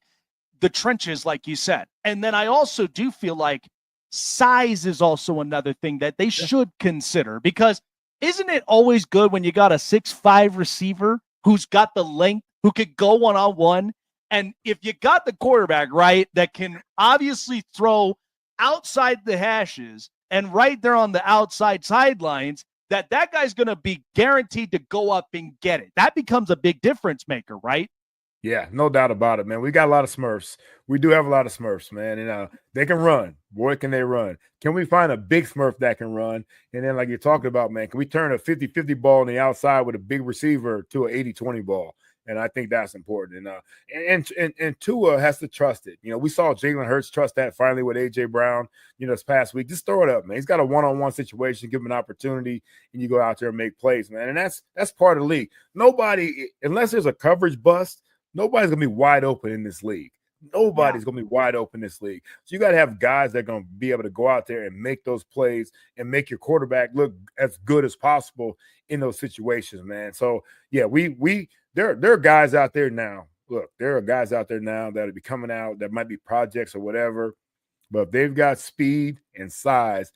the trenches, like you said. And then I also do feel like size is also another thing that they should consider, because isn't it always good when you got a 6'5" receiver who's got the length, who could go one-on-one? And if you got the quarterback, right, that can obviously throw outside the hashes and right there on the outside sidelines, that guy's going to be guaranteed to go up and get it. That becomes a big difference maker, right? Yeah, no doubt about it, man. We got a lot of Smurfs. We do have a lot of Smurfs, man. And they can run. Boy, can they run. Can we find a big Smurf that can run? And then, like you're talking about, man, can we turn a 50-50 ball on the outside with a big receiver to an 80-20 ball? And I think that's important. And Tua has to trust it. We saw Jalen Hurts trust that finally with A.J. Brown, this past week. Just throw it up, man. He's got a one-on-one situation, give him an opportunity, and you go out there and make plays, man. And that's part of the league. Nobody, unless there's a coverage bust, nobody's going to be wide open in this league. Nobody's going to be wide open in this league. So you got to have guys that are going to be able to go out there and make those plays and make your quarterback look as good as possible in those situations, man. So, yeah, there are guys out there now. Look, there are guys out there now that'll be coming out that might be projects or whatever, but if they've got speed and size,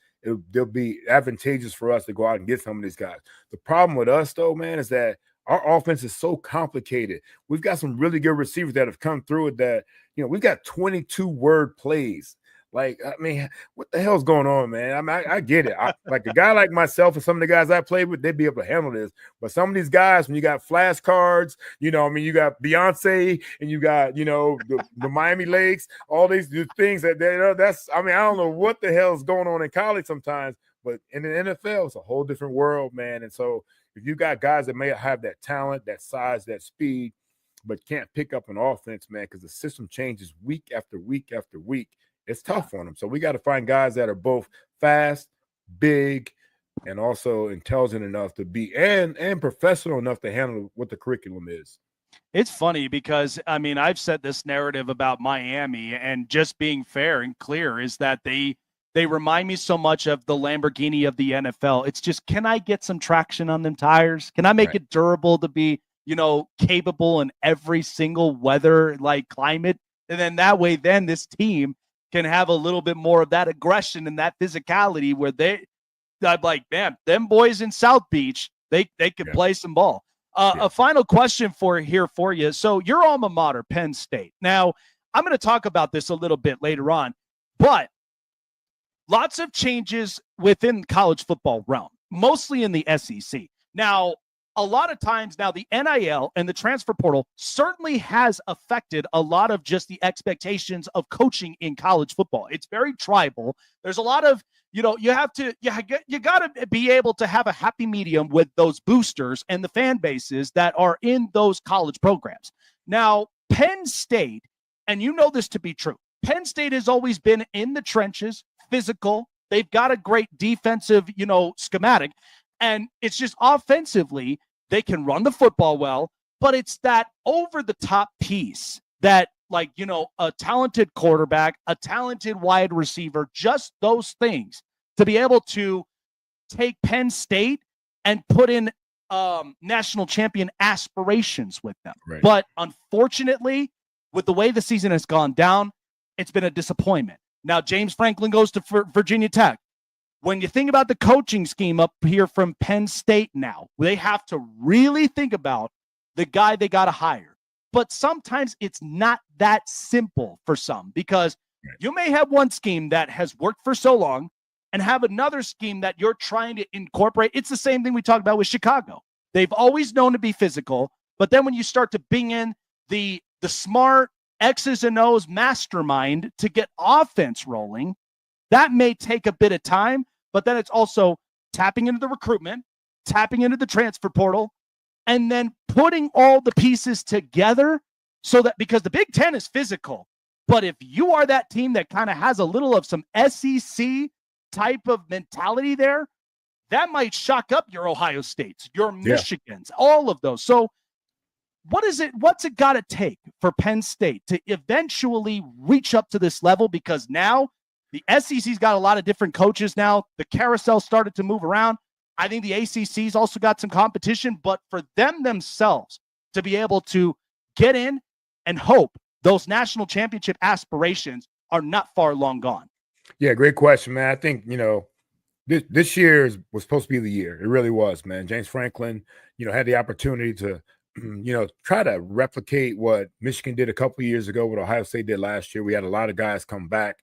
they'll be advantageous for us to go out and get some of these guys. The problem with us, though, man, is that our offense is so complicated. We've got some really good receivers that have come through it that, we've got 22-word plays. Like, I mean, what the hell's going on, man? I mean, I get it. Like a guy like myself and some of the guys I played with, they'd be able to handle this. But some of these guys, when you got flashcards, you know, I mean, you got Beyonce and you got, you know, the Miami Lakes, all these things that's, I mean, I don't know what the hell's going on in college sometimes, but in the NFL, it's a whole different world, man. And so if you got guys that may have that talent, that size, that speed, but can't pick up an offense, man, because the system changes week after week after week, it's tough on them. So we got to find guys that are both fast, big, and also intelligent enough to be and professional enough to handle what the curriculum is. It's funny because, I mean, I've said this narrative about Miami, and just being fair and clear is that they remind me so much of the Lamborghini of the NFL. It's just, can I get some traction on them tires? Can I make it durable to be, you know, capable in every single weather, like climate? And then that way, then this team can have a little bit more of that aggression and that physicality where I'm like, man, them boys in South Beach, they could play some ball. A final question for you. So your alma mater, Penn State. Now, I'm going to talk about this a little bit later on, but lots of changes within college football realm, mostly in the SEC. Now, a lot of times now the NIL and the transfer portal certainly has affected a lot of just the expectations of coaching in college football. It's very tribal. There's a lot of, you know, you got to be able to have a happy medium with those boosters and the fan bases that are in those college programs. Now, Penn State, and you know this to be true, Penn State has always been in the trenches, physical. They've got a great defensive, you know, schematic. And it's just offensively, they can run the football well, but it's that over-the-top piece that, like, you know, a talented quarterback, a talented wide receiver, just those things to be able to take Penn State and put in national champion aspirations with them. Right. But unfortunately, with the way the season has gone down, it's been a disappointment. Now, James Franklin goes to Virginia Tech. When you think about the coaching scheme up here from Penn State now, they have to really think about the guy they got to hire. But sometimes it's not that simple for some, because you may have one scheme that has worked for so long and have another scheme that you're trying to incorporate. It's the same thing we talked about with Chicago. They've always known to be physical, but then when you start to bring in the smart X's and O's mastermind to get offense rolling, that may take a bit of time, but then it's also tapping into the recruitment, tapping into the transfer portal, and then putting all the pieces together so that, because the Big Ten is physical, but if you are that team that kind of has a little of some SEC type of mentality there, that might shock up your Ohio States, your Michigans, all of those. So what's it got to take for Penn State to eventually reach up to this level? Because now the SEC's got a lot of different coaches now. The carousel started to move around. I think the ACC's also got some competition, but for them themselves to be able to get in and hope those national championship aspirations are not far long gone. Yeah, great question, man. I think, you know, this year was supposed to be the year. It really was, man. James Franklin, you know, had the opportunity to, you know, try to replicate what Michigan did a couple of years ago, what Ohio State did last year. We had a lot of guys come back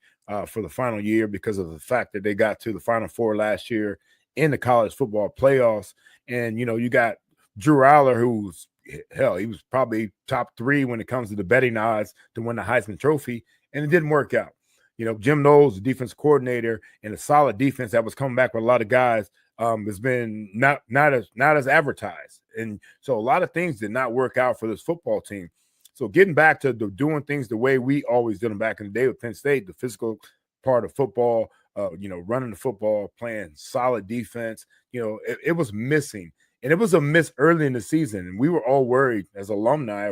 for the final year because of the fact that they got to the Final Four last year in the college football playoffs. And, you know, you got Drew Aller, who's, hell, he was probably top 3 when it comes to the betting odds to win the Heisman Trophy, and it didn't work out. You know, Jim Knowles, the defense coordinator, and a solid defense that was coming back with a lot of guys, has been not as advertised. And so a lot of things did not work out for this football team. So getting back to doing things the way we always did them back in the day with Penn State, the physical part of football, you know, running the football, playing solid defense, you know, it was missing. And it was a miss early in the season. And we were all worried as alumni,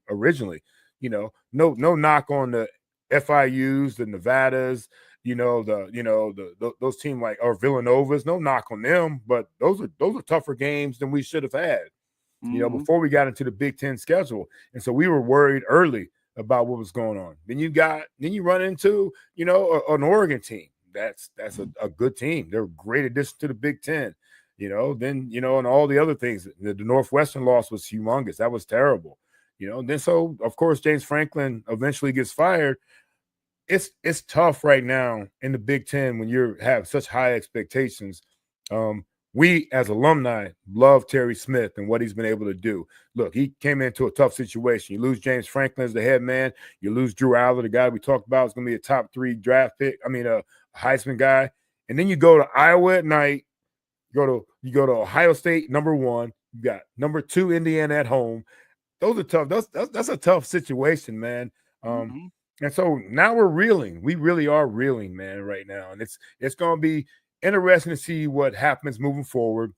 originally, you know, no knock on the FIUs, the Nevadas, those teams like, or Villanovas, no knock on them, but those are tougher games than we should have had, you know, before we got into the Big Ten schedule. And so we were worried early about what was going on. Then you run into, you know, an Oregon team. That's a good team. They're a great addition to the Big Ten, you know, then, you know, and all the other things. The Northwestern loss was humongous. That was terrible, you know. And then, so of course, James Franklin eventually gets fired. it's tough right now in the Big Ten when you have such high expectations. We as alumni love Terry Smith and what he's been able to do. Look, he came into a tough situation. You lose James Franklin as the head man. You lose Drew Aller, the guy we talked about is going to be a top 3 draft pick. I mean, a Heisman guy. And then you go to Iowa at night. You go to Ohio State, number 1. You got number 2 Indiana at home. Those are tough. That's a tough situation, man. And so now we're reeling. We really are reeling, man, right now. And it's going to be interesting to see what happens moving forward.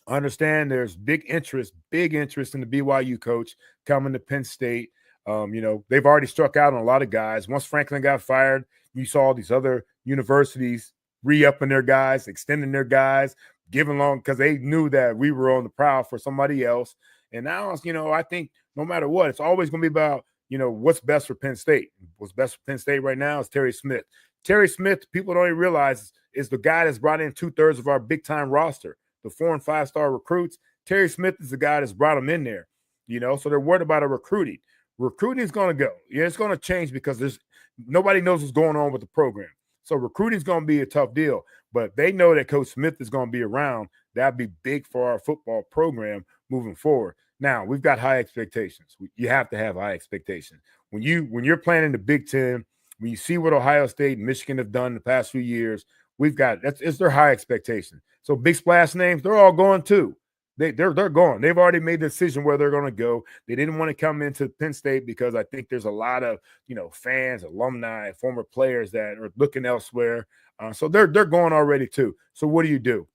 I understand there's big interest in the BYU coach coming to Penn State. They've already struck out on a lot of guys. Once Franklin got fired, you saw these other universities re-upping their guys, extending their guys, giving long because they knew that we were on the prowl for somebody else. And now, I think no matter what, it's always going to be about, what's best for Penn State. What's best for Penn State right now is Terry Smith. Terry Smith, people don't even realize, is the guy that's brought in 2/3 of our big-time roster, the 4- and 5-star recruits. Terry Smith is the guy that's brought them in there, so they're worried about recruiting. Recruiting is going to go. Yeah, it's going to change because nobody knows what's going on with the program. So recruiting is going to be a tough deal, but they know that Coach Smith is going to be around. That'd be big for our football program moving forward. Now, we've got high expectations. You have to have high expectations. When you're playing in the Big Ten, when you see what Ohio State and Michigan have done in the past few years, it's their high expectation. So big splash names, they're all going too. They're going. They've already made the decision where they're going to go. They didn't want to come into Penn State because I think there's a lot of fans, alumni, former players that are looking elsewhere. So they're going already too. So what do?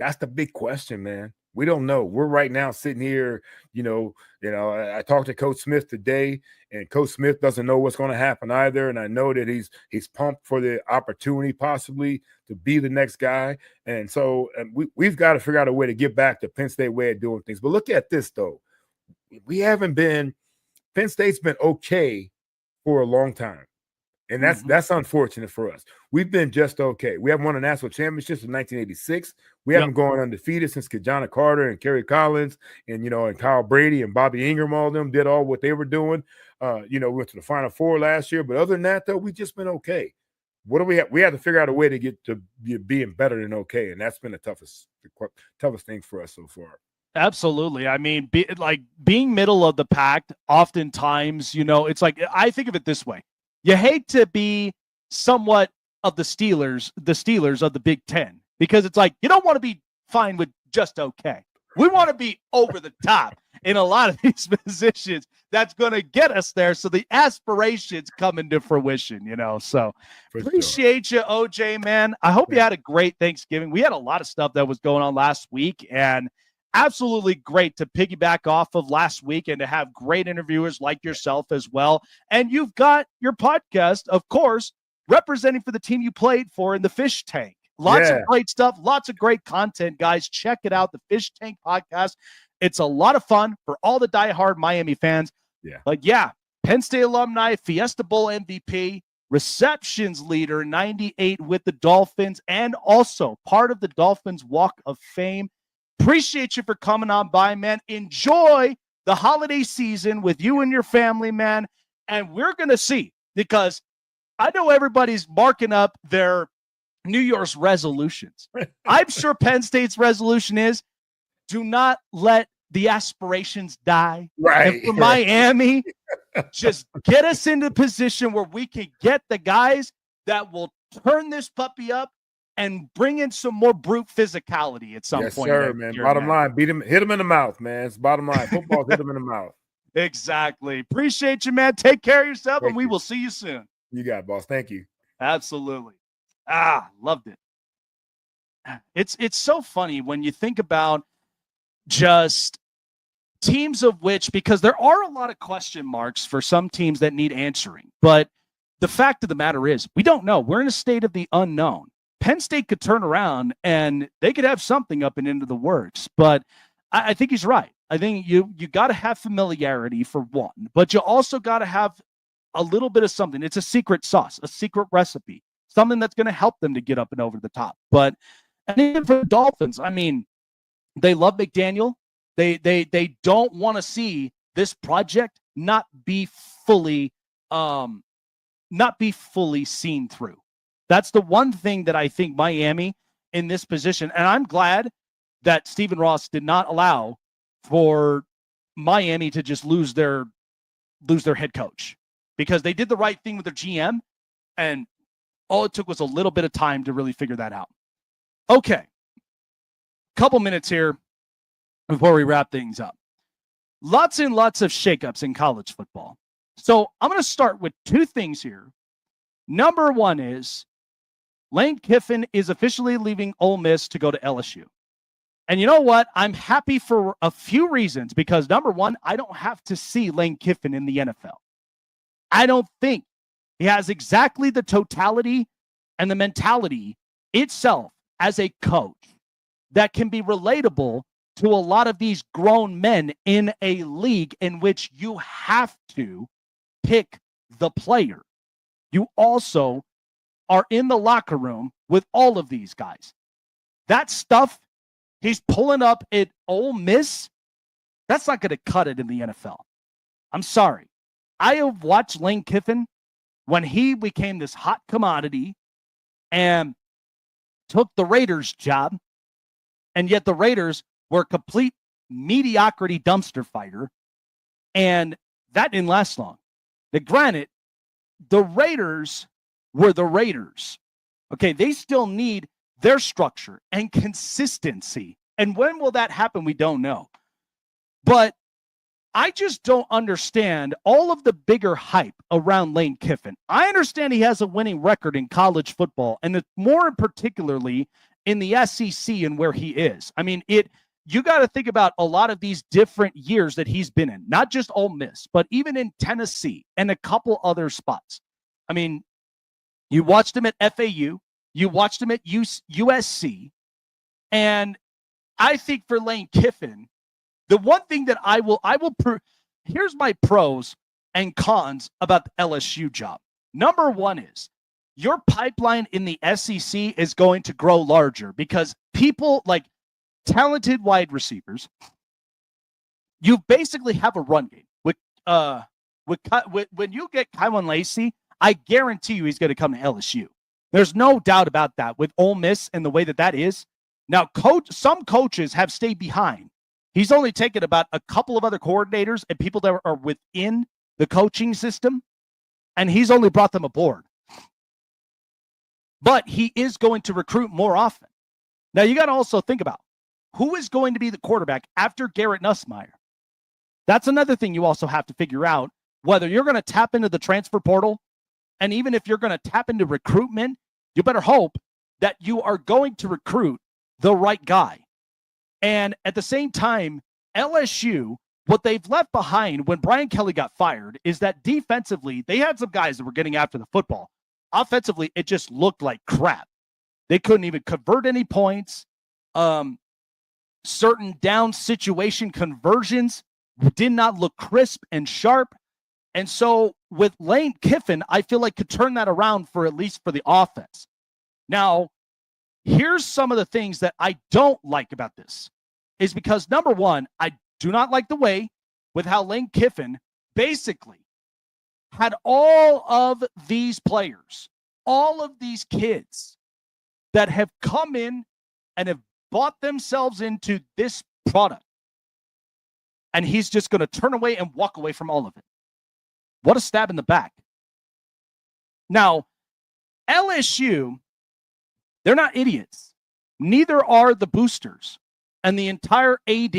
That's the big question, man. We don't know. We're right now sitting here, I talked to Coach Smith today, and Coach Smith doesn't know what's going to happen either. And I know that he's pumped for the opportunity possibly to be the next guy. And so we've got to figure out a way to get back to Penn State way of doing things. But look at this, though. Penn State's been okay for a long time. And that's unfortunate for us. We've been just okay. We haven't won a national championship since 1986. We haven't gone undefeated since Kajana Carter and Kerry Collins and and Kyle Brady and Bobby Ingram, all of them did all what they were doing. We went to the Final Four last year. But other than that, though, we've just been okay. What do we have? We have to figure out a way to get to being better than okay. And that's been the toughest thing for us so far. Absolutely. I mean, being middle of the pack, oftentimes, it's like, I think of it this way. You hate to be somewhat of the Steelers of the Big Ten, because it's like you don't want to be fine with just okay. We want to be over the top in a lot of these positions. That's going to get us there. So the aspirations come into fruition, So appreciate you, OJ, man. I hope you had a great Thanksgiving. We had a lot of stuff that was going on last week, and absolutely great to piggyback off of last week and to have great interviewers like yourself as well. And you've got your podcast, of course, representing for the team you played for in the Fish Tank. Lots of great stuff, lots of great content, guys. Check it out, the Fish Tank podcast. It's a lot of fun for all the diehard Miami fans. Yeah. But Penn State alumni, Fiesta Bowl MVP, receptions leader, 98 with the Dolphins, and also part of the Dolphins Walk of Fame. Appreciate you for coming on by, man. Enjoy the holiday season with you and your family, man. And we're going to see, because I know everybody's marking up their New Year's resolutions. I'm sure Penn State's resolution is do not let the aspirations die. Right. And for Miami, just get us into a position where we can get the guys that will turn this puppy up and bring in some more brute physicality at some point. Yes, sir, man. Bottom line, hit him in the mouth, man. It's bottom line. Football, hit him in the mouth. Exactly. Appreciate you, man. Take care of yourself, and we will see you soon. You got it, boss. Thank you. Absolutely. Loved it. It's so funny when you think about just teams of which, because there are a lot of question marks for some teams that need answering. But the fact of the matter is, we don't know. We're in a state of the unknown. Penn State could turn around and they could have something up and into the works. But I think he's right. I think you got to have familiarity for one, but you also got to have a little bit of something. It's a secret sauce, a secret recipe, something that's going to help them to get up and over the top. But and even for the Dolphins, I mean, they love McDaniel. They don't want to see this project not be fully not be fully seen through. That's the one thing that I think Miami in this position, and I'm glad that Stephen Ross did not allow for Miami to just lose their head coach, because they did the right thing with their GM, and all it took was a little bit of time to really figure that out. Okay. Couple minutes here before we wrap things up. Lots and lots of shakeups in college football. So I'm going to start with two things here. Number one is Lane Kiffin is officially leaving Ole Miss to go to LSU. And you know what? I'm happy for a few reasons, because number one, I don't have to see Lane Kiffin in the NFL. I don't think he has exactly the totality and the mentality itself as a coach that can be relatable to a lot of these grown men in a league in which you have to pick the player. You also are in the locker room with all of these guys. That stuff he's pulling up at Ole Miss, that's not going to cut it in the NFL. I'm sorry. I have watched Lane Kiffin when he became this hot commodity and took the Raiders job, and yet the Raiders were a complete mediocrity dumpster fire, and that didn't last long. Now, granted, the Raiders were the Raiders. Okay, they still need their structure and consistency. And when will that happen? We don't know. But I just don't understand all of the bigger hype around Lane Kiffin. I understand he has a winning record in college football, and more particularly in the SEC and where he is. I mean, you got to think about a lot of these different years that he's been in, not just Ole Miss, but even in Tennessee and a couple other spots. I mean, you watched him at FAU, you watched him at USC, and I think for Lane Kiffin, the one thing that here's my pros and cons about the LSU job. Number one is your pipeline in the SEC is going to grow larger because people like talented wide receivers. You basically have a run game with when you get Kylin Lacey, I guarantee you he's going to come to LSU. There's no doubt about that with Ole Miss and the way that is. Now, some coaches have stayed behind. He's only taken about a couple of other coordinators and people that are within the coaching system, and he's only brought them aboard. But he is going to recruit more often. Now, you got to also think about who is going to be the quarterback after Garrett Nussmeier. That's another thing you also have to figure out, whether you're going to tap into the transfer portal, and even if you're going to tap into recruitment, you better hope that you are going to recruit the right guy. And at the same time, LSU, what they've left behind when Brian Kelly got fired is that defensively, they had some guys that were getting after the football. Offensively, it just looked like crap. They couldn't even convert any points. Certain down situation conversions did not look crisp and sharp. And so with Lane Kiffin, I feel like could turn that around for at least for the offense. Now, here's some of the things that I don't like about this is because, number one, I do not like the way with how Lane Kiffin basically had all of these players, all of these kids that have come in and have bought themselves into this product. And he's just going to turn away and walk away from all of it. What a stab in the back. Now, LSU, they're not idiots. Neither are the boosters and the entire AD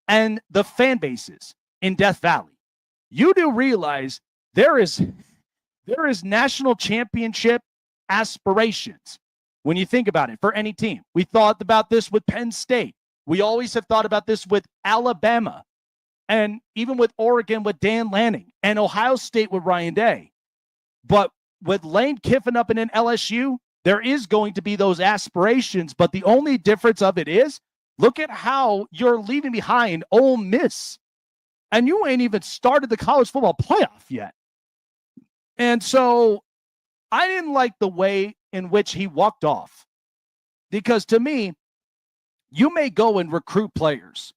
and the fan bases in Death Valley. You do realize there is national championship aspirations when you think about it for any team. We thought about this with Penn State. We always have thought about this with Alabama and even with Oregon with Dan Lanning and Ohio State with Ryan Day. But with Lane Kiffin up in an LSU, there is going to be those aspirations, but the only difference of it is, look at how you're leaving behind Ole Miss, and you ain't even started the college football playoff yet. And so I didn't like the way in which he walked off, because to me, you may go and recruit players.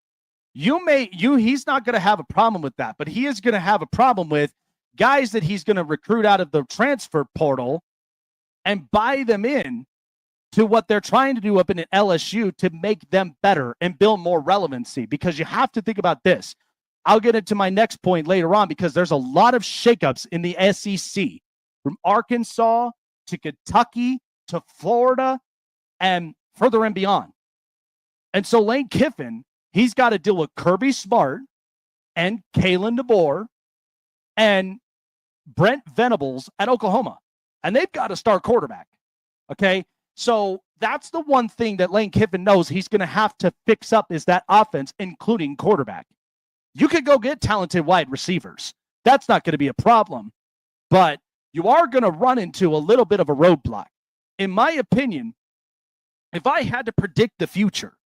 He's not going to have a problem with that, but he is going to have a problem with guys that he's going to recruit out of the transfer portal and buy them in to what they're trying to do up in LSU to make them better and build more relevancy. Because you have to think about this. I'll get into my next point later on because there's a lot of shakeups in the SEC from Arkansas to Kentucky to Florida and further and beyond. And so Lane Kiffin, he's got to deal with Kirby Smart and Kalen DeBoer and Brent Venables at Oklahoma. And they've got a star quarterback. Okay. So that's the one thing that Lane Kiffin knows he's going to have to fix up is that offense, including quarterback. You could go get talented wide receivers. That's not going to be a problem. But you are going to run into a little bit of a roadblock. In my opinion, if I had to predict the future,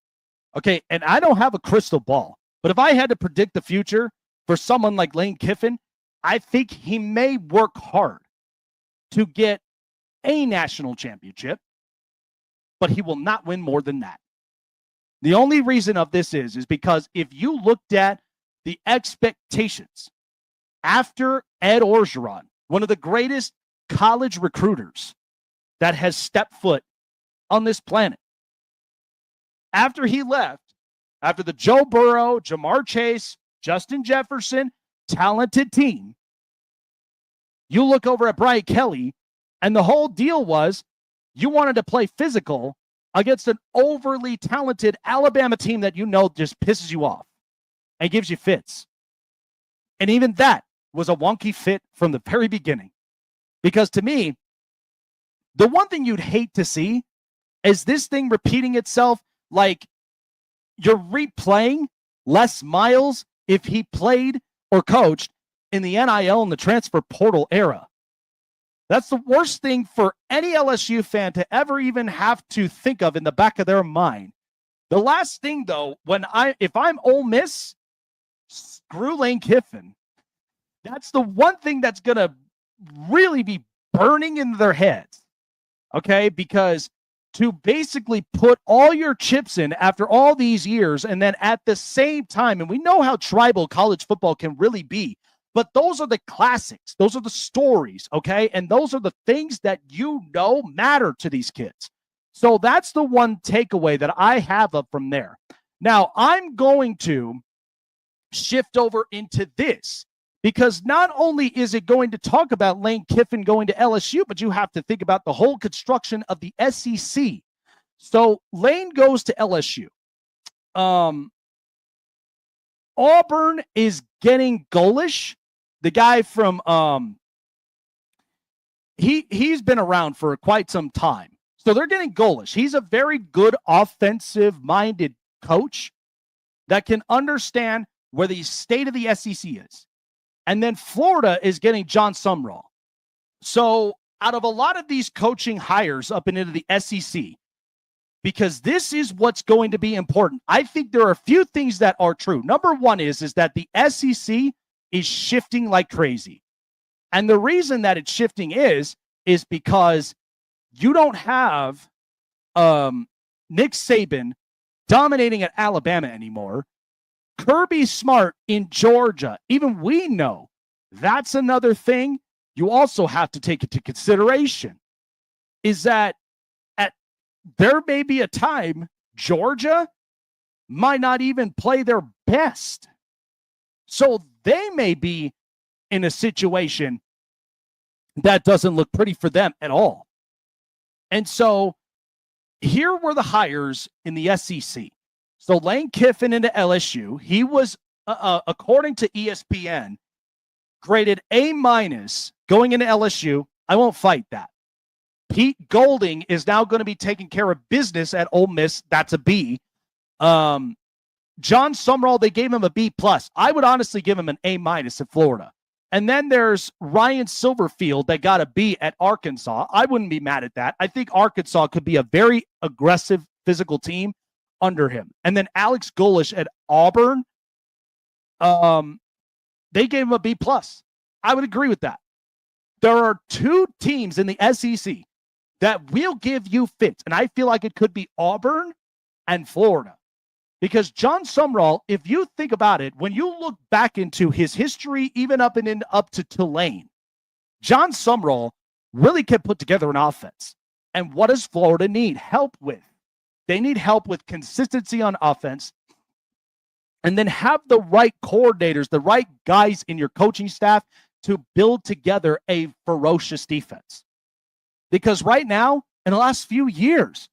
okay, and I don't have a crystal ball, but if I had to predict the future for someone like Lane Kiffin, I think he may work hard to get a national championship, but he will not win more than that. The only reason of this is because if you looked at the expectations after Ed Orgeron, one of the greatest college recruiters that has stepped foot on this planet, after he left, after the Joe Burrow, Jamar Chase, Justin Jefferson, talented team, you look over at Brian Kelly, and the whole deal was you wanted to play physical against an overly talented Alabama team that you know just pisses you off and gives you fits. And even that was a wonky fit from the very beginning. Because to me, the one thing you'd hate to see is this thing repeating itself, like you're replaying Les Miles if he played or coached in the NIL and the transfer portal era. That's the worst thing for any LSU fan to ever even have to think of in the back of their mind. The last thing, though, if I'm Ole Miss, screw Lane Kiffin. That's the one thing that's going to really be burning in their heads, okay? Because to basically put all your chips in after all these years and then at the same time, and we know how tribal college football can really be, but those are the classics. Those are the stories, okay? And those are the things that you know matter to these kids. So that's the one takeaway that I have up from there. Now, I'm going to shift over into this because not only is it going to talk about Lane Kiffin going to LSU, but you have to think about the whole construction of the SEC. So Lane goes to LSU. Auburn is getting Golish. The guy from he's been around for quite some time. So they're getting Golish. He's a very good offensive-minded coach that can understand where the state of the SEC is. And then Florida is getting John Sumrall. So out of a lot of these coaching hires up and into the SEC, because this is what's going to be important, I think there are a few things that are true. Number one is that the SEC is shifting like crazy. And the reason that it's shifting is because you don't have Nick Saban dominating at Alabama anymore. Kirby Smart in Georgia, even we know that's another thing you also have to take into consideration is that there may be a time Georgia might not even play their best. So they may be in a situation that doesn't look pretty for them at all. And so here were the hires in the SEC. So Lane Kiffin into LSU, he was, according to ESPN, graded A- going into LSU. I won't fight that. Pete Golding is now going to be taking care of business at Ole Miss. That's a B. John Sumrall, they gave him a B+. I would honestly give him an A- at Florida. And then there's Ryan Silverfield that got a B at Arkansas. I wouldn't be mad at that. I think Arkansas could be a very aggressive physical team under him. And then Alex Golish at Auburn, they gave him a B+. I would agree with that. There are two teams in the SEC that will give you fits, and I feel like it could be Auburn and Florida. Because John Sumrall, if you think about it, when you look back into his history, even up to Tulane, John Sumrall really can put together an offense. And what does Florida need help with? They need help with consistency on offense, and then have the right coordinators, the right guys in your coaching staff to build together a ferocious defense. Because right now, in the last few years,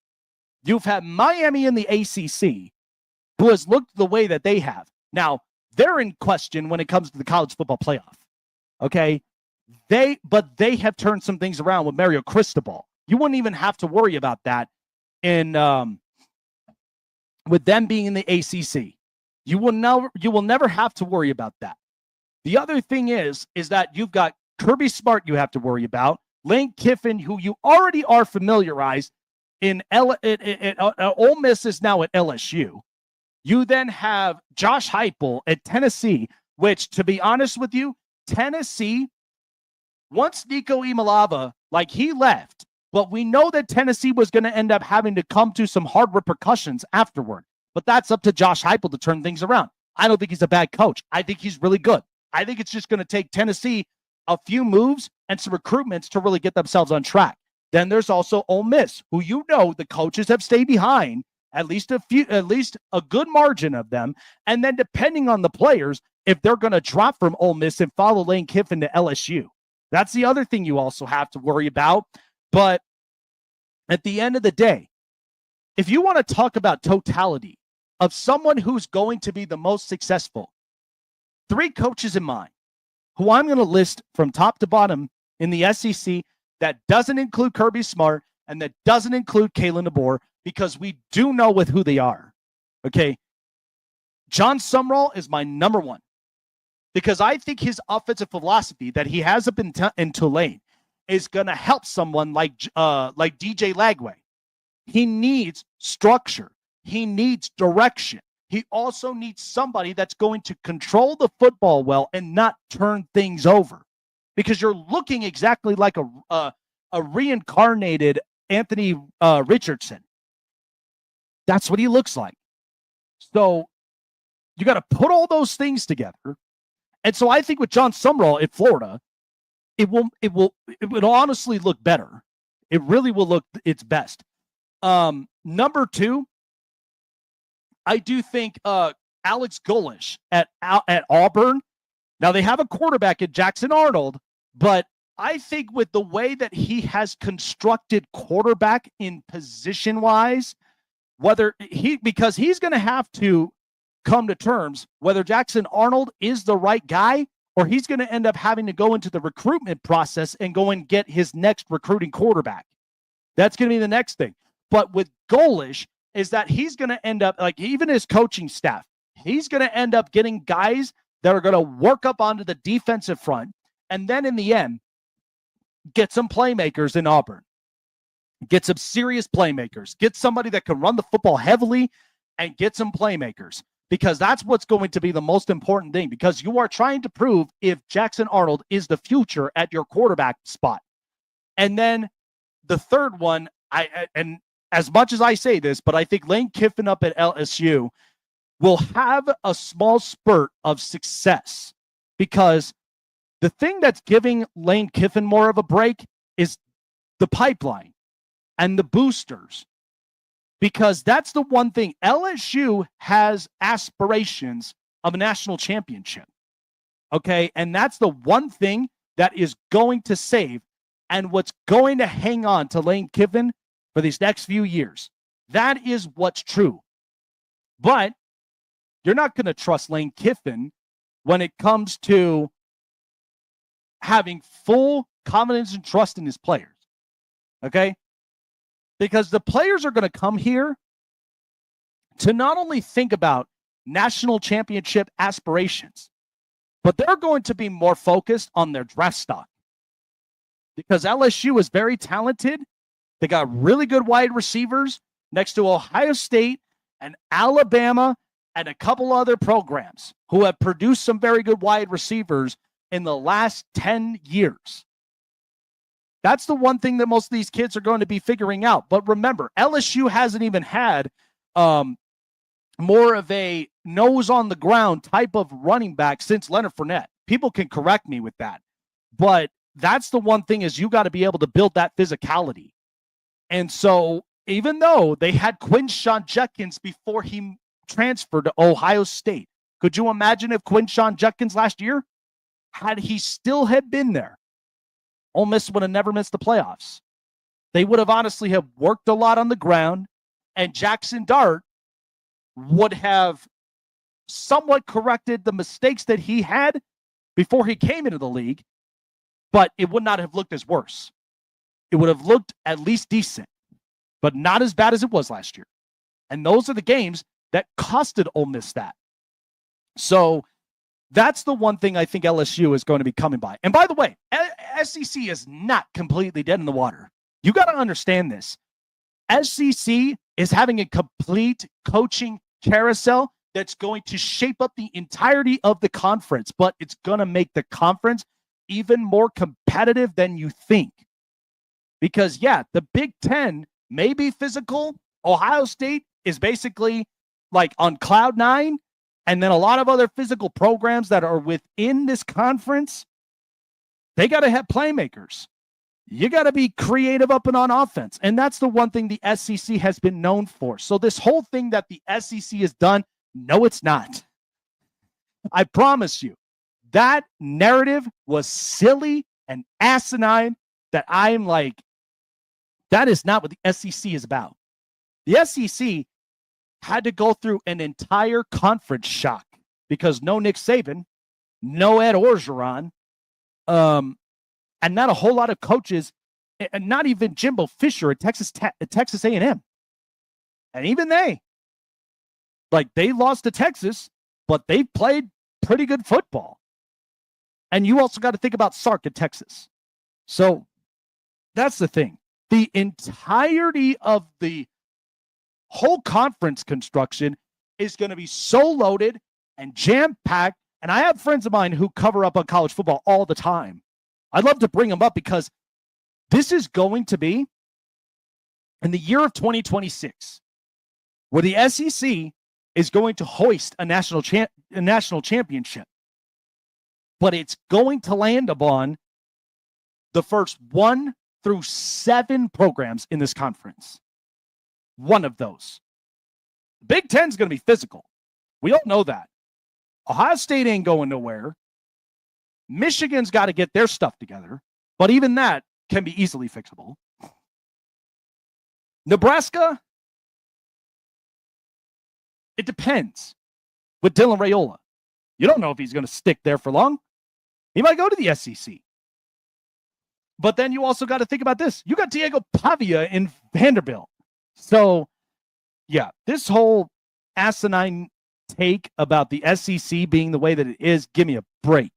you've had Miami in the ACC, who has looked the way that they have. Now, they're in question when it comes to the college football playoff. Okay? But they have turned some things around with Mario Cristobal. You wouldn't even have to worry about that with them being in the ACC. You will never have to worry about that. The other thing is that you've got Kirby Smart you have to worry about, Lane Kiffin, who you already are familiarized in Ole Miss is now at LSU. You then have Josh Heupel at Tennessee, which, to be honest with you, Tennessee, once Nico Imalava, he left, but we know that Tennessee was going to end up having to come to some hard repercussions afterward. But that's up to Josh Heupel to turn things around. I don't think he's a bad coach. I think he's really good. I think it's just going to take Tennessee a few moves and some recruitments to really get themselves on track. Then there's also Ole Miss, who the coaches have stayed behind, at least a good margin of them. And then depending on the players, if they're going to drop from Ole Miss and follow Lane Kiffin to LSU. That's the other thing you also have to worry about. But at the end of the day, if you want to talk about totality of someone who's going to be the most successful, 3 coaches in mind, who I'm going to list from top to bottom in the SEC, that doesn't include Kirby Smart and that doesn't include Kalen DeBoer, because we do know with who they are. Okay. John Sumrall is my number 1, because I think his offensive philosophy that he has up in Tulane is going to help someone like DJ Lagway. He needs structure. He needs direction. He also needs somebody that's going to control the football well and not turn things over, because you're looking exactly like a reincarnated Anthony Richardson. That's what he looks like. So you got to put all those things together. And so I think with John Sumrall at Florida, it will honestly look better. It really will look its best. Number 2, I do think Alex Golesh at Auburn. Now they have a quarterback in Jackson Arnold, but I think with the way that he has constructed quarterback in position-wise, because he's going to have to come to terms whether Jackson Arnold is the right guy, or he's going to end up having to go into the recruitment process and go and get his next recruiting quarterback. That's going to be the next thing. But with Golesh, is that he's going to end up, even his coaching staff, he's going to end up getting guys that are going to work up onto the defensive front, and then in the end, get some playmakers in Auburn. Get some serious playmakers. Get somebody that can run the football heavily and get some playmakers, because that's what's going to be the most important thing, because you are trying to prove if Jackson Arnold is the future at your quarterback spot. And then the third one, and as much as I say this, but I think Lane Kiffin up at LSU will have a small spurt of success, because the thing that's giving Lane Kiffin more of a break is the pipeline and the boosters, because that's the one thing. LSU has aspirations of a national championship. Okay. And that's the one thing that is going to save and what's going to hang on to Lane Kiffin for these next few years. That is what's true. But you're not going to trust Lane Kiffin when it comes to having full confidence and trust in his players. Okay? Because the players are going to come here to not only think about national championship aspirations, but they're going to be more focused on their draft stock. Because LSU is very talented. They got really good wide receivers next to Ohio State and Alabama and a couple other programs who have produced some very good wide receivers in the last 10 years. That's the one thing that most of these kids are going to be figuring out. But remember, LSU hasn't even had more of a nose on the ground type of running back since Leonard Fournette. People can correct me with that. But that's the one thing, is you got to be able to build that physicality. And so even though they had Quinshon Judkins before he transferred to Ohio State, could you imagine if Quinshon Judkins last year, had he still had been there, Ole Miss would have never missed the playoffs. They would have honestly have worked a lot on the ground, and Jackson Dart would have somewhat corrected the mistakes that he had before he came into the league, but it would not have looked as worse. It would have looked at least decent, but not as bad as it was last year. And those are the games that costed Ole Miss that. So that's the one thing I think LSU is going to be coming by. And by the way, SEC is not completely dead in the water. You got to understand this. SEC is having a complete coaching carousel that's going to shape up the entirety of the conference, but it's going to make the conference even more competitive than you think. Because, yeah, the Big Ten may be physical. Ohio State is basically like on cloud nine. And then a lot of other physical programs that are within this conference, they got to have playmakers. You got to be creative up and on offense. And that's the one thing the SEC has been known for. So this whole thing that the SEC has done, no, it's not. I promise you, that narrative was silly and asinine that I am like, that is not what the SEC is about. The SEC had to go through an entire conference shock because no Nick Saban, no Ed Orgeron, and not a whole lot of coaches, and not even Jimbo Fisher at Texas A&M. And even they lost to Texas, but they played pretty good football. And you also got to think about Sark at Texas. So that's the thing. The entirety of the whole conference construction is going to be so loaded and jam-packed. And I have friends of mine who cover up on college football all the time. I'd love to bring them up because this is going to be in the year of 2026 where the SEC is going to hoist a national championship. But it's going to land upon the first 1 through 7 programs in this conference. One of those. Big Ten is going to be physical. We all know that. Ohio State ain't going nowhere. Michigan's got to get their stuff together, but even that can be easily fixable. Nebraska, it depends with Dylan Raiola. You don't know if he's going to stick there for long. He might go to the SEC. But then you also got to think about this. You got Diego Pavia in Vanderbilt. So, yeah, this whole asinine take about the SEC being the way that it is, give me a break.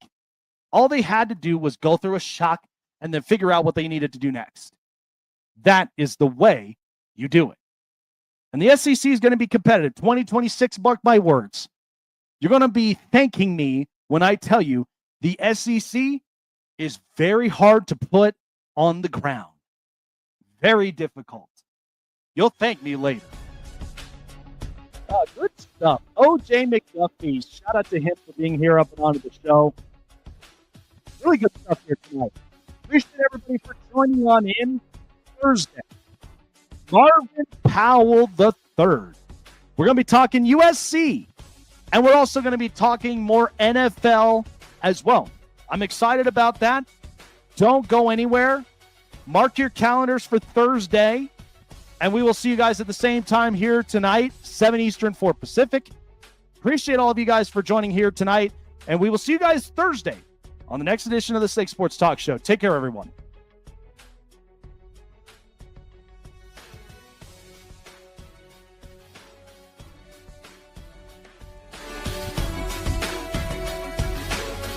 All they had to do was go through a shock and then figure out what they needed to do next. That is the way you do it. And the SEC is going to be competitive. 2026, mark my words. You're going to be thanking me when I tell you the SEC is very hard to put on the ground. Very difficult. You'll thank me later. Good stuff. OJ McDuffie. Shout out to him for being here up and onto the show. Really good stuff here tonight. Appreciate everybody for joining on in Thursday. Marvin Powell III. We're going to be talking USC. And we're also going to be talking more NFL as well. I'm excited about that. Don't go anywhere. Mark your calendars for Thursday. And we will see you guys at the same time here tonight, 7 Eastern, 4 Pacific. Appreciate all of you guys for joining here tonight. And we will see you guys Thursday on the next edition of the Six Sports Talk Show. Take care, everyone.